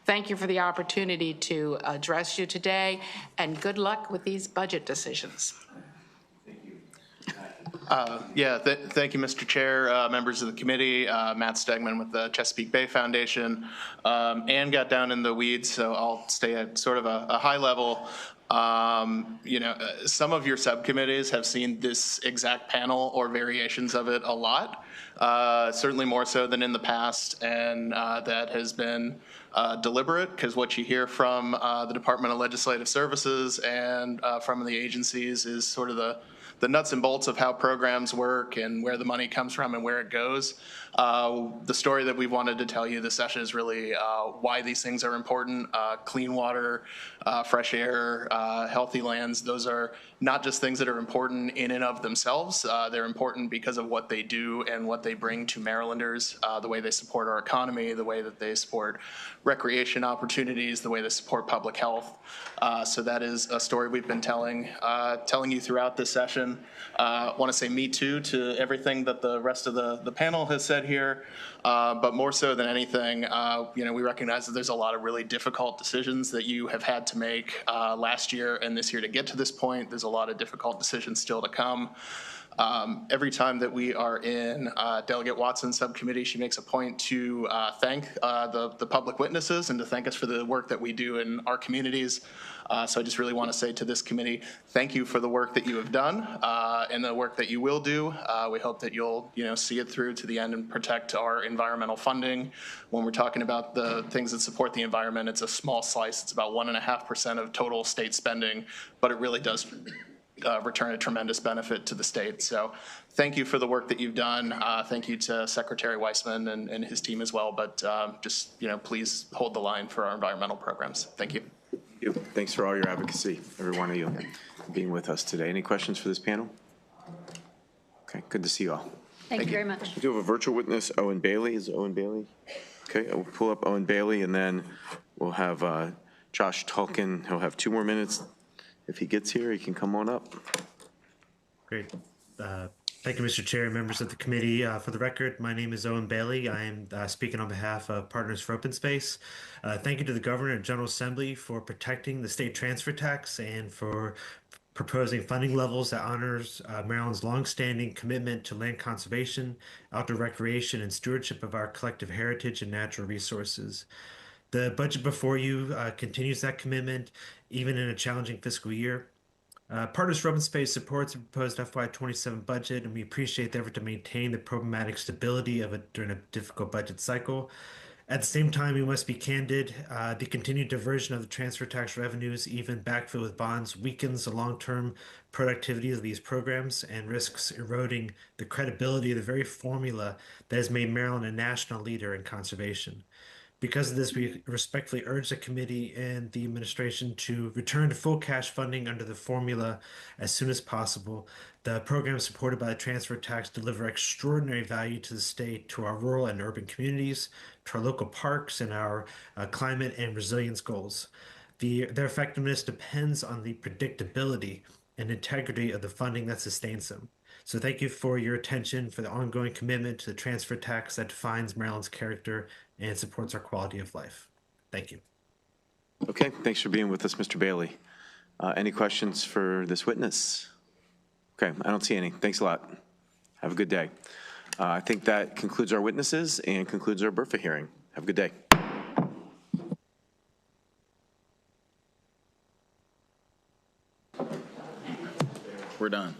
Speaker 12: Thank you for the opportunity to address you today, and good luck with these budget decisions.
Speaker 7: Thank you, Mr. Chair, members of the committee. Matt Stegman with the Chesapeake Bay Foundation. Ann got down in the weeds, so I'll stay at sort of a high level. Some of your subcommittees have seen this exact panel or variations of it a lot, certainly more so than in the past, and that has been deliberate, because what you hear from the Department of Legislative Services and from the agencies is sort of the nuts and bolts of how programs work and where the money comes from and where it goes. The story that we wanted to tell you this session is really why these things are important. Clean water, fresh air, healthy lands, those are not just things that are important in and of themselves. They're important because of what they do and what they bring to Marylanders, the way they support our economy, the way that they support recreation opportunities, the way they support public health. So that is a story we've been telling you throughout this session. I want to say me too to everything that the rest of the panel has said here, but more so than anything, we recognize that there's a lot of really difficult decisions that you have had to make last year and this year to get to this point. There's a lot of difficult decisions still to come. Every time that we are in Delegate Watson's subcommittee, she makes a point to thank the public witnesses and to thank us for the work that we do in our communities. So I just really want to say to this committee, thank you for the work that you have done and the work that you will do. We hope that you'll see it through to the end and protect our environmental funding. When we're talking about the things that support the environment, it's a small slice. It's about 1.5% of total state spending, but it really does return a tremendous benefit to the state. So thank you for the work that you've done. Thank you to Secretary Weissman and his team as well. But just, please hold the line for our environmental programs. Thank you.
Speaker 1: Thanks for all your advocacy, every one of you, being with us today. Any questions for this panel? Okay, good to see you all.
Speaker 6: Thank you very much.
Speaker 1: We do have a virtual witness, Owen Bailey. Is Owen Bailey? Okay, I will pull up Owen Bailey, and then we'll have Josh Tulkin. He'll have 2 more minutes. If he gets here, he can come on up.
Speaker 8: Great. Thank you, Mr. Chair and members of the committee. For the record, my name is Owen Bailey. I am speaking on behalf of Partners for Open Space. Thank you to the Governor and General Assembly for protecting the state transfer tax and for proposing funding levels that honors Maryland's longstanding commitment to land conservation, outdoor recreation, and stewardship of our collective heritage and natural resources. The budget before you continues that commitment, even in a challenging fiscal year. Partners for Open Space supports the proposed FY27 budget, and we appreciate the effort to maintain the programmatic stability of it during a difficult budget cycle. At the same time, we must be candid. The continued diversion of the transfer tax revenues, even backfilled with bonds, weakens the long-term productivity of these programs and risks eroding the credibility of the very formula that has made Maryland a national leader in conservation. Because of this, we respectfully urge the committee and the administration to return to full cash funding under the formula as soon as possible. The programs supported by the transfer tax deliver extraordinary value to the state, to our rural and urban communities, to our local parks, and our climate and resilience goals. Their effectiveness depends on the predictability and integrity of the funding that sustains them. So thank you for your attention, for the ongoing commitment to the transfer tax that defines Maryland's character and supports our quality of life. Thank you.
Speaker 1: Okay, thanks for being with us, Mr. Bailey. Any questions for this witness? Okay, I don't see any. Thanks a lot. Have a good day. I think that concludes our witnesses and concludes our BRFA hearing. Have a good day.
Speaker 10: We're done.